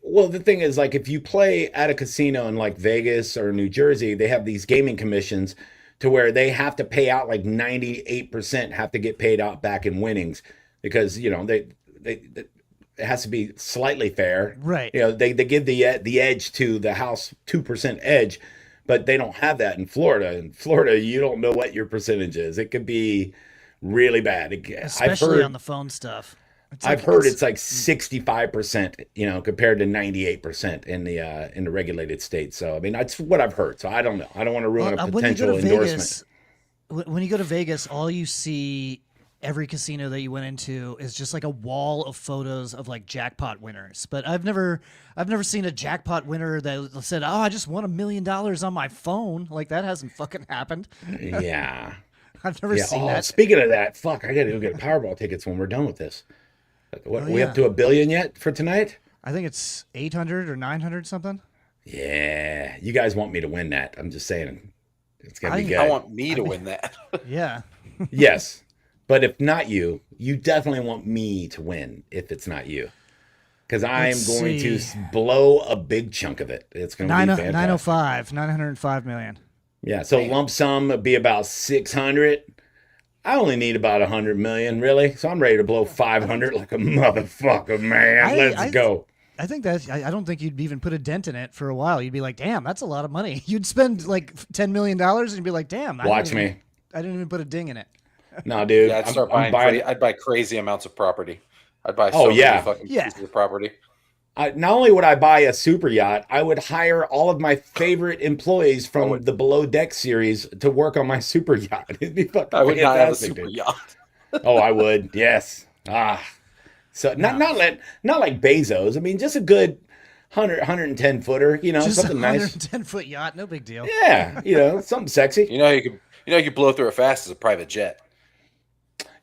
Well, the thing is, like, if you play at a casino in like Vegas or New Jersey, they have these gaming commissions to where they have to pay out like 98% have to get paid out back in winnings because they it has to be slightly fair, Right. They give the edge to the house 2% edge, but they don't have that in Florida. In Florida, you don't know what your percentage is. It could be really bad. Especially on the phone stuff. I've heard it's like 65%, compared to 98% in the regulated states. So I mean, that's what I've heard. So I don't know. I don't want to ruin a potential endorsement. When you go to Vegas, all you see every casino that you went into is just like a wall of photos of like jackpot winners. But I've never seen a jackpot winner that said, "Oh, I just won $1 million on my phone." Like that hasn't fucking happened. Yeah. I've never seen that. Speaking of that, fuck, I got to go get Powerball tickets when we're done with this. What, we up to $1 billion yet for tonight? I think it's 800 or 900 something. Yeah, you guys want me to win that? I'm just saying, it's gonna be good. I want me to win that. Yeah. Yes, but if not you definitely want me to win. If it's not you, because I'm Let's going to see. blow a big chunk of it. It's going to be fantastic. 905 million. Yeah, so lump sum would be about 600. I only need about 100 million, really. So I'm ready to blow 500 like a motherfucker, man. Let's go. I think that I don't think you'd even put a dent in it for a while. You'd be like, "Damn, that's a lot of money." You'd spend like $10 million and you'd be like, "Damn, Watch me. I didn't even put a ding in it." No, dude. Yeah, I'm buying. I'd buy crazy amounts of property. I'd buy Oh, so yeah. many fucking Yeah. pieces of property. Not only would I buy a super yacht, I would hire all of my favorite employees from the Below Deck series to work on my super yacht. It'd be fucking I would not have a fantastic, super dude. yacht. Oh, I would. Yes. So not like Bezos. I mean, just a good 110 footer. Just Something a nice. 110-foot yacht, no big deal. Yeah. Something sexy. You could blow through it fast as a private jet.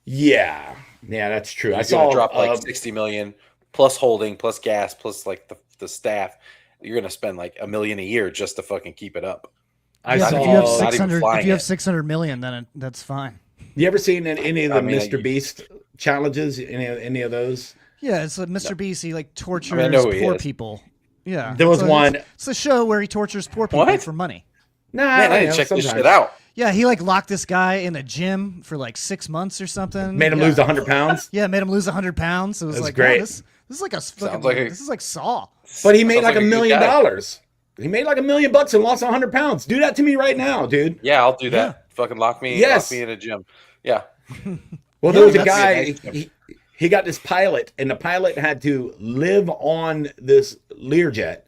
Yeah. That's true. I You're saw gonna drop like 60 million plus holding, plus gas, plus like the staff. You're gonna spend like $1 million a year just to fucking keep it up. I Yeah, saw. if you have not even 600, flying if you have it. 600 million, then that's fine. You ever seen any of the I mean, Mr. Beast challenges? Any of those? Yeah, it's like Mr. Beast. He like tortures I know who he poor is. people. Yeah, There was one- It's a show where he tortures poor people What? for money. Nah, Man, I didn't check this shit out. Yeah, he like locked this guy in a gym for like 6 months or something. Made him yeah. lose 100 pounds. Yeah, made him lose 100 pounds. It was That's like, great. wow, this is like a fucking, like a- this is like Saw. But he made Sounds like like $1 a good million. guy. He made like $1 million and lost 100 pounds. Do that to me right now, dude. Yeah, I'll do that. Fucking lock me in a gym. Yeah. Well, there was a that's- guy. He got this pilot, and the pilot had to live on this Learjet.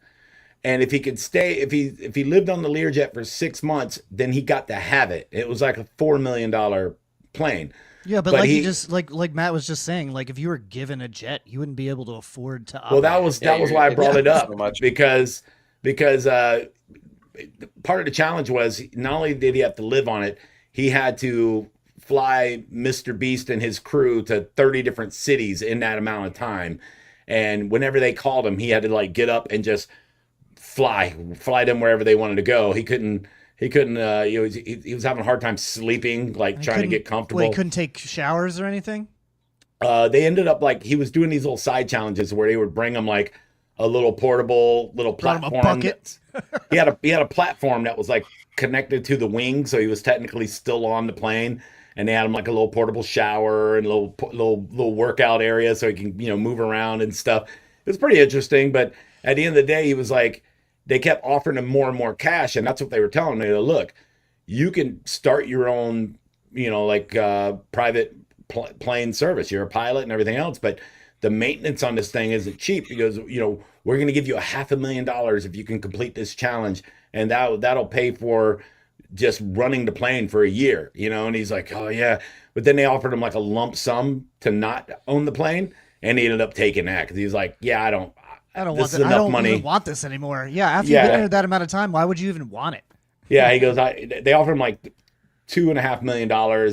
And if he could stay, if he lived on the Learjet for 6 months, then he got to have it. It was like a $4 million plane. Yeah, but But like he- you just like Matt was just saying, like if you were given a jet, you wouldn't be able to afford to. Well, that operate. was Yeah, why I brought it up so much. because part of the challenge was not only did he have to live on it, he had to fly Mr. Beast and his crew to 30 different cities in that amount of time. And whenever they called him, he had to like get up and just fly them wherever they wanted to go. He couldn't he was having a hard time sleeping, like He trying to couldn't- get comfortable. Well, he couldn't take showers or anything. They ended up like he was doing these little side challenges where they would bring him like a little portable little Brought him a platform. bucket. He had a platform that was like connected to the wing, so he was technically still on the plane. And they had him like a little portable shower and a little workout area so he can move around and stuff. It was pretty interesting, but at the end of the day, he was like they kept offering him more and more cash, and that's what they were telling me. Look, you can start your own private plane service. You're a pilot and everything else, but the maintenance on this thing isn't cheap because we're going to give you $500,000 if you can complete this challenge, and that'll pay for just running the plane for a year, and he's like, oh yeah, but then they offered him like a lump sum to not own the plane, and he ended up taking that because he's like, yeah, I don't want this is this. I enough don't money. even want this anymore. Yeah, after you've been there that amount of time, why would you even want it? Yeah, he goes, they offered him like $2.5 million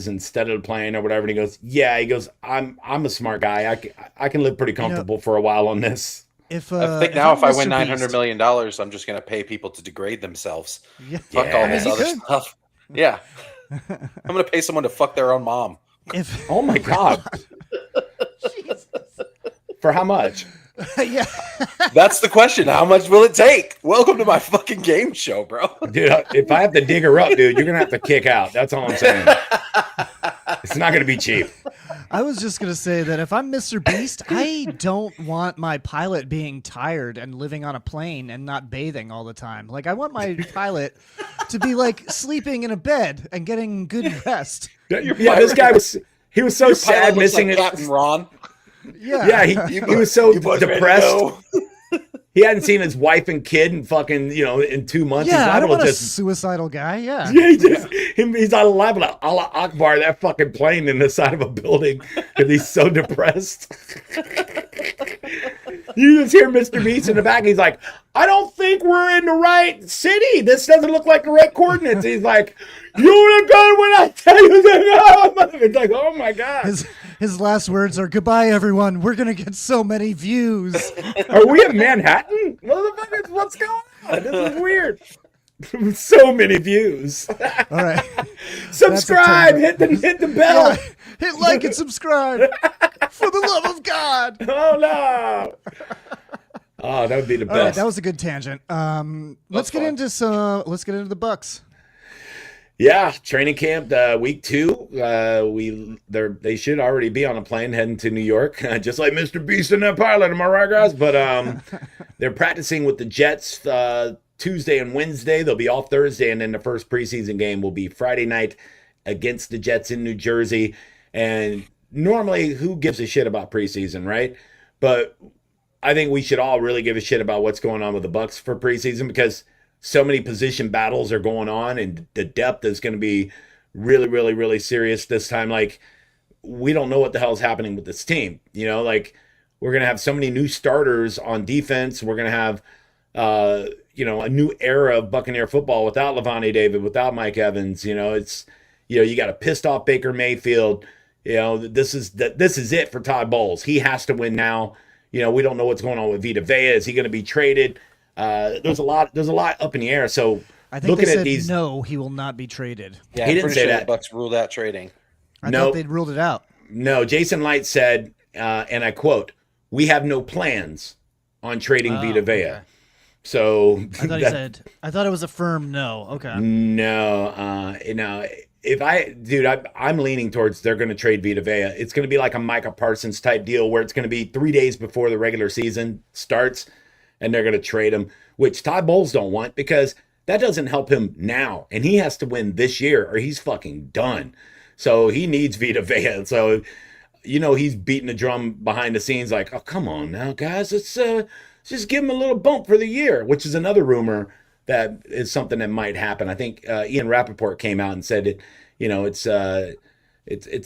instead of the plane or whatever, and he goes, yeah, he goes, I'm a smart guy, I can live pretty comfortable for a while on this. I think now if I win Mr. $900 million, I'm just going to pay people to degrade themselves. Yeah. Fuck all this You other could. stuff. Yeah. I'm going to pay someone to fuck their own mom. Oh my God. For how much? Yeah. That's the question. How much will it take? Welcome to my fucking game show, bro. Dude, if I have to dig her up, dude, you're going to have to kick out. That's all I'm saying. It's not going to be cheap. I was just going to say that if I'm Mr. Beast, I don't want my pilot being tired and living on a plane and not bathing all the time. Like, I want my pilot to be like sleeping in a bed and getting good rest. Yeah, this guy was so sad missing like it. Captain Ron. Yeah. Yeah, he was so depressed. He hadn't seen his wife and kid in fucking, in 2 months. Yeah, He's I don't liable want to a suicidal guy. Yeah. he's not liable to Allah Akbar that fucking plane in the side of a building because he's so depressed. You just hear Mr. Beast in the back. He's like, I don't think we're in the right city. This doesn't look like the right coordinates. He's like, you look good when I tell you that. It's like, oh my God. His last words are, goodbye, everyone. We're going to get so many views. Are we in Manhattan? Motherfuckers, what's going on? This is weird. So many views. All right. Subscribe. Hit the bell. Yeah. Hit like and subscribe. For the love of God. Oh, no. Oh, that would be the best. All right, that was a good tangent. Let's get into the Bucs. Yeah, training camp week 2. They should already be on a plane heading to New York, just like Mr. Beast and that pilot. Am I right, guys? But they're practicing with the Jets Tuesday and Wednesday. They'll be off Thursday, and then the first preseason game will be Friday night against the Jets in New Jersey. And normally, who gives a shit about preseason, right? But I think we should all really give a shit about what's going on with the Bucs for preseason because so many position battles are going on, and the depth is going to be really, really, really serious this time. Like, we don't know what the hell is happening with this team. Like, we're going to have so many new starters on defense. We're going to have, a new era of Buccaneer football without Levante David, without Mike Evans. It's, you got a pissed off Baker Mayfield. This is it for Todd Bowles. He has to win now. We don't know what's going on with Vita Vea. Is he going to be traded? There's a lot up in the air. So I think looking they said at these, no, he will not be traded. Yeah, He I'm didn't pretty say sure that. the Bucs ruled out trading. I No. thought they'd ruled it out. no, Jason Light said, and I quote, "We have no plans on trading Vita Vea." Okay. So I thought it was a firm no. Okay. no, I'm leaning towards they're going to trade Vita Vea. It's going to be like a Micah Parsons type deal where it's going to be 3 days before the regular season starts, and they're going to trade him, which Todd Bowles don't want because that doesn't help him now, and he has to win this year or he's fucking done. So he needs Vita Vea. So he's beating the drum behind the scenes like, oh, come on now, guys, let's just give him a little bump for the year, which is another rumor that is something that might happen. I think Ian Rappaport came out and said it. It's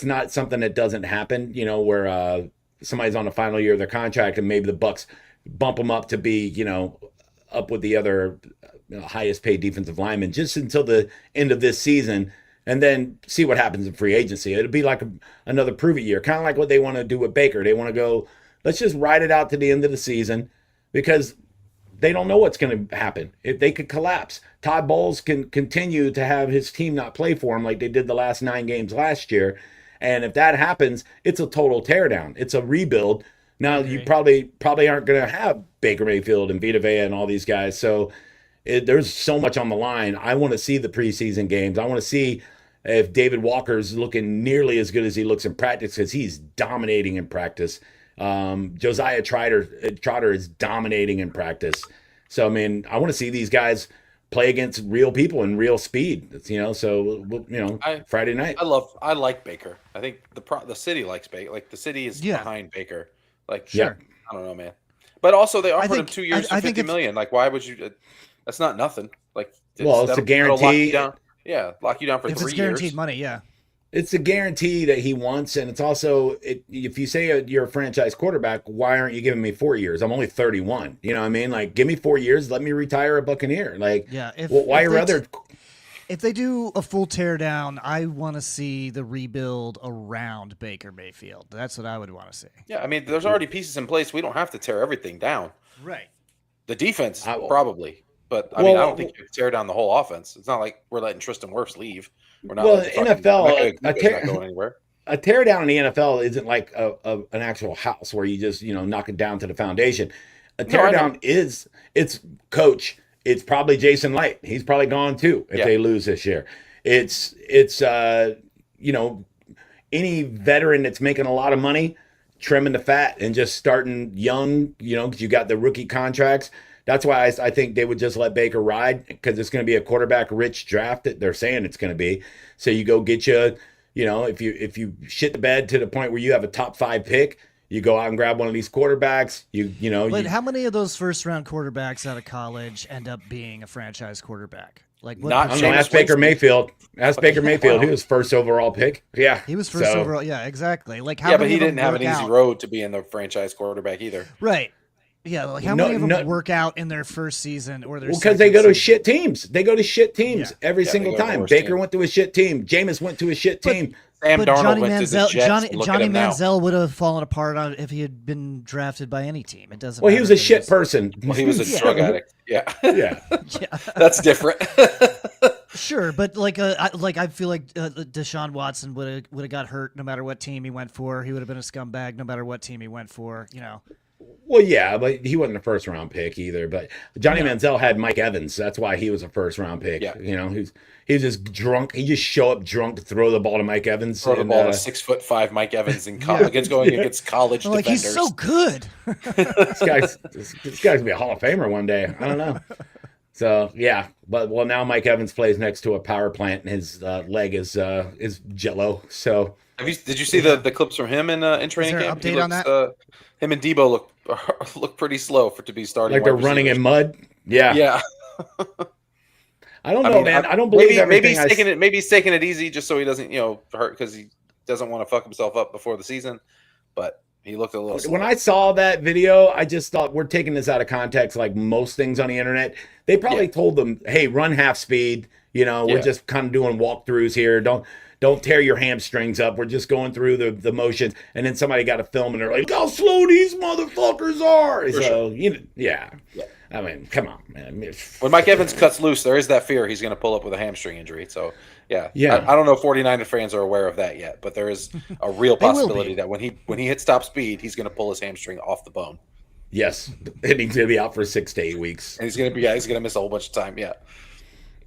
not something that doesn't happen. Where somebody's on the final year of their contract and maybe the Bucs bump them up to be up with the other highest paid defensive lineman just until the end of this season, and then see what happens in free agency. It'll be like another prove it year, kind of like what they want to do with Baker. They want to go, let's just ride it out to the end of the season because they don't know what's going to happen. If they could collapse, Todd Bowles can continue to have his team not play for him like they did the last 9 games last year, And if that happens, it's a total teardown. It's a rebuild. Now you probably aren't going to have Baker Mayfield and Vita Vea and all these guys. So there's so much on the line. I want to see the preseason games. I want to see if David Walker's looking nearly as good as he looks in practice, because he's dominating in practice. Josiah Trotter is dominating in practice. So I mean, I want to see these guys play against real people and real speed. So Friday night. I like Baker. I think the city likes Baker. Like the city is behind Baker. Like Yeah. I don't know, man. But also they offered him think- 2 years I for think 50 million. Like why would you? That's not nothing. Like It's a that'll guarantee. lock you down. Yeah, lock you down for If 3 it's guaranteed years. money, yeah. It's a guarantee that he wants, and it's also if you say you're a franchise quarterback, why aren't you giving me 4 years? I'm only 31. You know what I mean? Like, give me 4 years, let me retire a Buccaneer. Like, Yeah, why rather? If they do a full teardown, I want to see the rebuild around Baker Mayfield. That's what I would want to see. Yeah, I mean, there's already pieces in place. We don't have to tear everything down. Right. The defense probably, but I mean, I don't think you can tear down the whole offense. It's not like we're letting Tristan Wirfs leave. We're not. letting NFL, not going anywhere. A teardown in the NFL isn't like an actual house where you just knock it down to the foundation. A teardown it's coach. It's probably Jason Light. He's probably gone too if they lose this year. It's any veteran that's making a lot of money, trimming the fat and just starting young, because you got the rookie contracts. That's why I think they would just let Baker ride, because it's going to be a quarterback-rich draft that they're saying it's going to be. So you go get if you shit the bed to the point where you have a top 5 pick, you go out and grab one of these quarterbacks. But how many of those first-round quarterbacks out of college end up being a franchise quarterback? Like what? Not Jameis ask Baker Winston. Mayfield. Ask Baker Mayfield. Wow. He was first overall pick. Yeah, He was first overall. Yeah, exactly. Like how Yeah, but many he of them didn't have an work easy out? road to being the franchise quarterback either. Right. Yeah, like how many of them work out in their first season or their because they go second to season? shit teams. They go to shit teams every Yeah, single they go to the time. worst Baker team. went to a shit team. Jameis went to a shit team. Sam But Darnold Johnny went to the Manziel, Jets. Johnny, and look Johnny at him now. Manziel would have fallen apart on if he had been drafted by any team. It doesn't. Well, he matter was a if it shit is- person. Well, he was a drug addict. Yeah, Yeah. Yeah, that's different. sure, but I feel like Deshaun Watson would have got hurt no matter what team he went for. He would have been a scumbag no matter what team he went for. Well, yeah, but he wasn't a first round pick either. But Johnny Manziel had Mike Evans. That's why he was a first round pick. Yeah. He was just drunk. He just show up drunk to throw the ball to Mike Evans. Throw the and, ball to 6'5" Mike Evans in college. Going against college Like defenders. he's so good. this guy's gonna be a Hall of Famer one day. I don't know. So yeah, but now Mike Evans plays next to a power plant, and his leg is jello. So Did you see the clips from him in training there an camp? update on that? Him and Debo look pretty slow to be starting. like they're wide running receivers. in mud. Yeah. Yeah, I don't know, man. I don't believe maybe everything. maybe he's taking it easy just so he doesn't hurt, because he doesn't want to fuck himself up before the season. But he looked a little slow. When I saw that video, I just thought, we're taking this out of context, like most things on the internet. They probably told them, "Hey, run half speed. We're just kind of doing walkthroughs here. Don't tear your hamstrings up. We're just going through the motions." And then somebody got a film, and they're like, "How slow these motherfuckers are!" For So yeah. I mean, come on, man. When Mike Evans cuts loose, there is that fear he's going to pull up with a hamstring injury. So, yeah. I don't know if 49er fans are aware of that yet, but there is a real They will possibility be. that when he hits top speed, he's going to pull his hamstring off the bone. Yes, and he's gonna be out for 6 to 8 weeks. And he's going to miss a whole bunch of time. Yeah.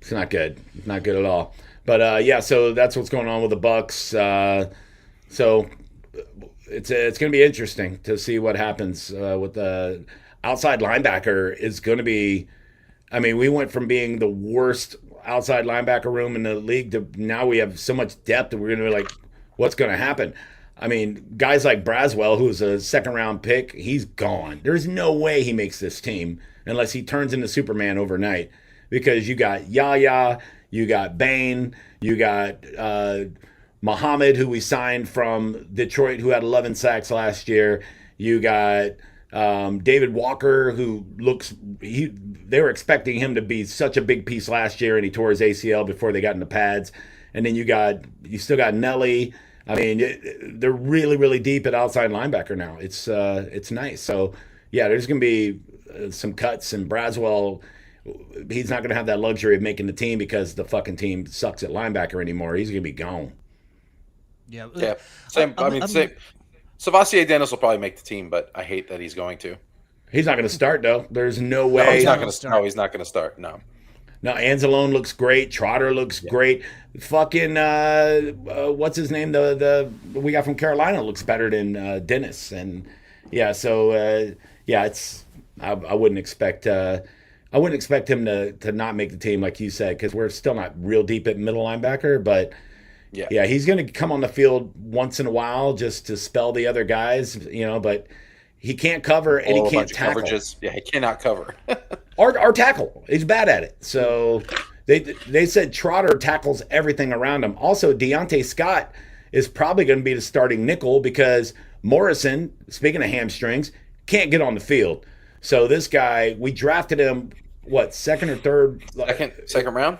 It's not good. Not good at all. But so that's what's going on with the Bucs. So it's going to be interesting to see what happens with the outside linebacker. Is going to be. I mean, we went from being the worst outside linebacker room in the league to now we have so much depth that we're going to be like, what's going to happen? I mean, guys like Braswell, who's a second-round pick, he's gone. There's no way he makes this team unless he turns into Superman overnight. Because you got Yaya, you got Bain, you got Muhammad, who we signed from Detroit, who had 11 sacks last year. You got David Walker, who they were expecting him to be such a big piece last year, and he tore his ACL before they got in the pads. And then you still got Nelly. I mean, they're really, really deep at outside linebacker now. It's nice. So yeah, there's going to be some cuts, and Braswell, he's not going to have that luxury of making the team because the fucking team sucks at linebacker anymore. He's going to be gone. Yeah. Yeah. Same. I mean, same. Savasier Dennis will probably make the team, but I hate that he's going to. He's not going to start though. There's no No, he's way. not going to. No, he's not going to start. No. No, Anzalone looks great. Trotter looks great. Fucking what's his name? The we got from Carolina looks better than Dennis. And yeah, so yeah, it's I wouldn't expect him to not make the team like you said, because we're still not real deep at middle linebacker. But yeah, he's going to come on the field once in a while just to spell the other guys, But he can't cover and he can't tackle. Coverages. Yeah, he cannot cover. Or tackle. He's bad at it. So they said Trotter tackles everything around him. Also, Deontay Scott is probably going to be the starting nickel because Morrison, speaking of hamstrings, can't get on the field. So this guy, we drafted him, second or third? Second round?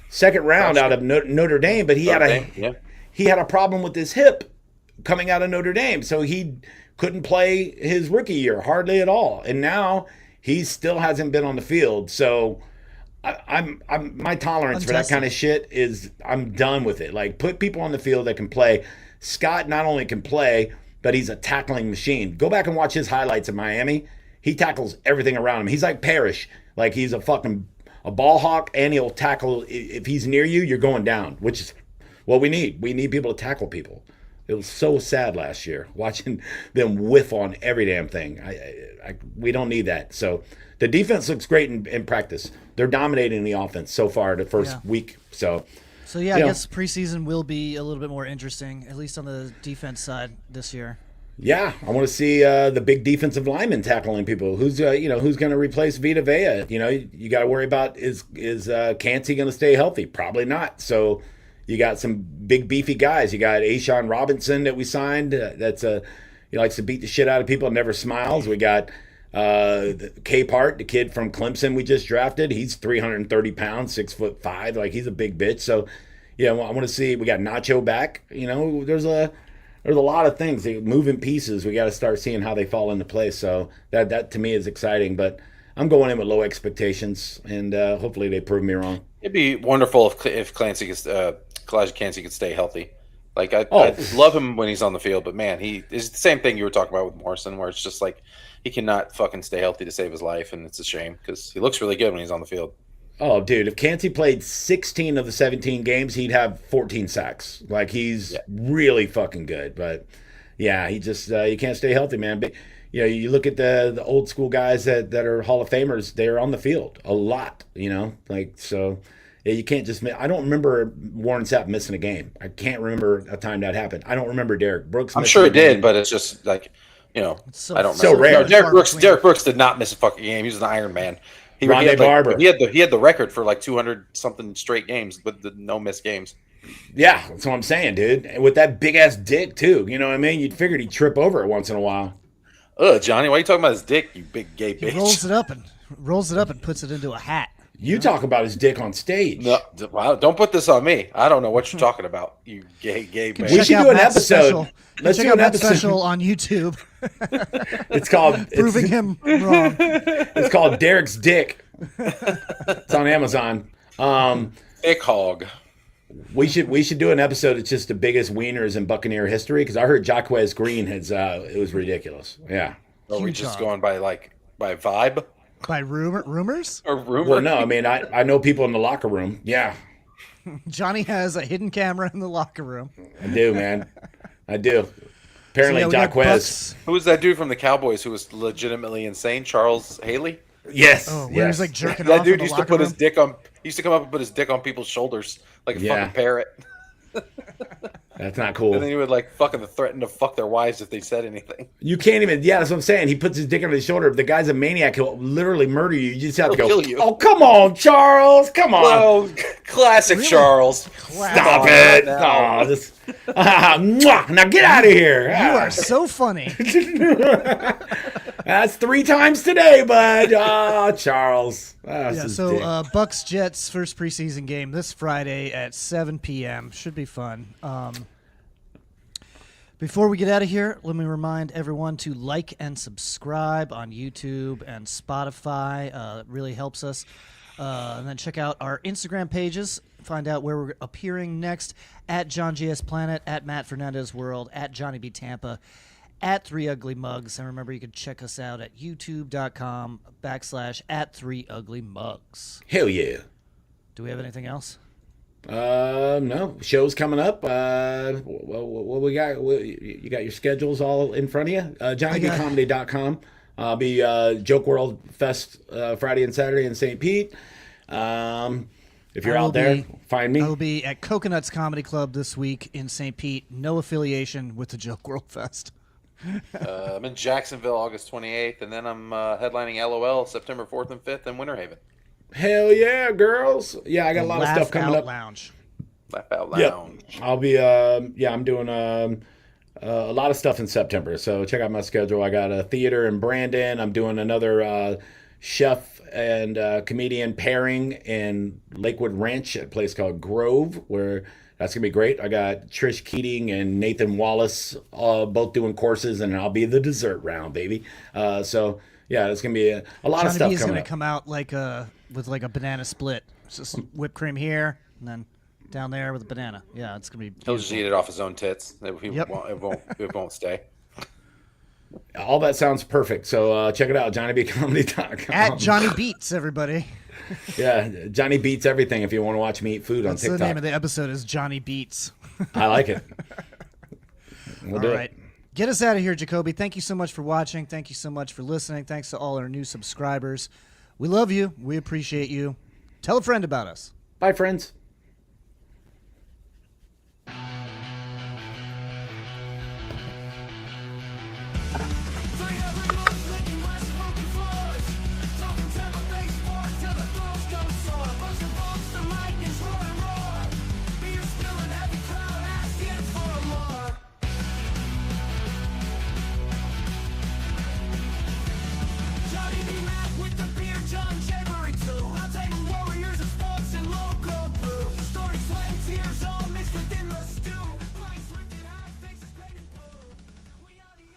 Second round out of Notre Dame, but he had a problem with his hip coming out of Notre Dame. So he couldn't play his rookie year hardly at all. And now he still hasn't been on the field. So I'm my tolerance for that kind of shit is I'm done with it. Like, put people on the field that can play. Scott not only can play, but he's a tackling machine. Go back and watch his highlights in Miami. He tackles everything around him. He's like Parrish. Like, he's a ball hawk, and he'll tackle. If he's near you, you're going down, which is what we need. We need people to tackle people. It was so sad last year watching them whiff on every damn thing. We don't need that. So the defense looks great in practice. They're dominating the offense so far the first week. So yeah, I guess preseason will be a little bit more interesting, at least on the defense side this year. Yeah, I want to see the big defensive lineman tackling people. Who's going to replace Vita Vea? You got to worry about is Cansey going to stay healthy? Probably not. So you got some big beefy guys. You got Ashawn Robinson that we signed. He likes to beat the shit out of people and never smiles. We got Capehart, the kid from Clemson we just drafted. He's 330 pounds, 6'5". Like, he's a big bitch. So I want to see. We got Nacho back. There's a lot of things, moving pieces. We got to start seeing how they fall into place. So that to me is exciting. But I'm going in with low expectations, and hopefully they prove me wrong. It'd be wonderful if Kalijah Cansey could stay healthy. Like, I love him when he's on the field, but man, it's the same thing you were talking about with Morrison, where it's just like he cannot fucking stay healthy to save his life, and it's a shame because he looks really good when he's on the field. Oh, dude, if Cansey played 16 of the 17 games, he'd have 14 sacks. Like, he's really fucking good. But yeah, he just you can't stay healthy, man. But you look at the old school guys that are Hall of Famers, they're on the field a lot, so. Yeah, you can't just – I don't remember Warren Sapp missing a game. I can't remember a time that happened. I don't remember Derek Brooks. I'm sure it did, but it's just like, I don't remember. So rare. No, Derek Brooks did not miss a fucking game. He was an Iron Man. Rondé Barber. He had the record for like 200-something straight games with the no missed games. Yeah, that's what I'm saying, dude. And with that big-ass dick, too. You know what I mean? You'd figured he'd trip over it once in a while. Johnny, why are you talking about his dick, you big gay bitch? He rolls it up and puts it into a hat. You talk about his dick on stage. No, wow, don't put this on me. I don't know what you're talking about, you gay man. We should do an episode. Let's check out that special on YouTube. It's called Proving him wrong. It's called Derek's Dick. It's on Amazon. Dick hog. We should do an episode that's just the biggest wieners in Buccaneer history, because I heard Jaquez Green has it was ridiculous. Yeah. Are we just going by vibe? By rumors? Or rumor? Well, no, I mean, I know people in the locker room. Yeah. Johnny has a hidden camera in the locker room. I do, man. I do. Apparently, Jaquez. Who was that dude from the Cowboys who was legitimately insane? Charles Haley? Yes. Oh, where he's like jerking that off dude in the used to locker put room? his dick on. He used to come up and put his dick on people's shoulders like a fucking parrot. That's not cool. And then he would like fucking threaten to fuck their wives if they said anything. You can't even. Yeah, that's what I'm saying. He puts his dick on his shoulder. If the guy's a maniac, he'll literally murder you. You just have to go. Kill you. Oh, come on, Charles. Come on. Oh, classic really? Charles. Stop it. Now get out of here. You are so funny. That's 3 times today, bud. Oh, Charles. So Bucs Jets first preseason game this Friday at 7 p.m. Should be fun. Before we get out of here, let me remind everyone to like and subscribe on YouTube and Spotify. It really helps us. And then check out our Instagram pages, find out where we're appearing next at John JS Planet, at Matt Fernandez World, at Johnny B Tampa, at 3 Ugly Mugs. And remember, you can check us out at youtube.com/@3uglymugs. Hell yeah. Do we have anything else? No. Show's coming up. What we got? You got your schedules all in front of you? JohnnyBComedy.com. I'll be Joke World Fest Friday and Saturday in St. Pete. If you're out there, find me. I will be at Coconuts Comedy Club this week in St. Pete. No affiliation with the Joke World Fest. I'm in Jacksonville August 28th, and then I'm headlining LOL September 4th and 5th in Winter Haven. Hell yeah, girls. Yeah, I got a lot of stuff coming up. Lounge. Laugh Out Lounge. Yep. I'll be, I'm doing a lot of stuff in September. So check out my schedule. I got a theater in Brandon. I'm doing another chef and comedian pairing in Lakewood Ranch at a place called Grove, where that's going to be great. I got Trish Keating and Nathan Wallace both doing courses, and I'll be the dessert round, baby. So, yeah, it's going to be a lot of stuff Johnny B is coming going up. to come out with a banana split. It's just whipped cream here, and then down there with a banana. Yeah, it's going to be He'll just eat it off his own tits. Yep. It won't stay. All that sounds perfect. So check it out, JohnnyBComedy.com. At Johnny Beats, everybody. Yeah, Johnny beats everything if you want to watch me eat food on That's TikTok. the name of the episode is Johnny Beats. I like it. We'll do All right. it. Get us out of here, Jacoby. Thank you so much for watching. Thank you so much for listening. Thanks to all our new subscribers. We love you. We appreciate you. Tell a friend about us. Bye, friends.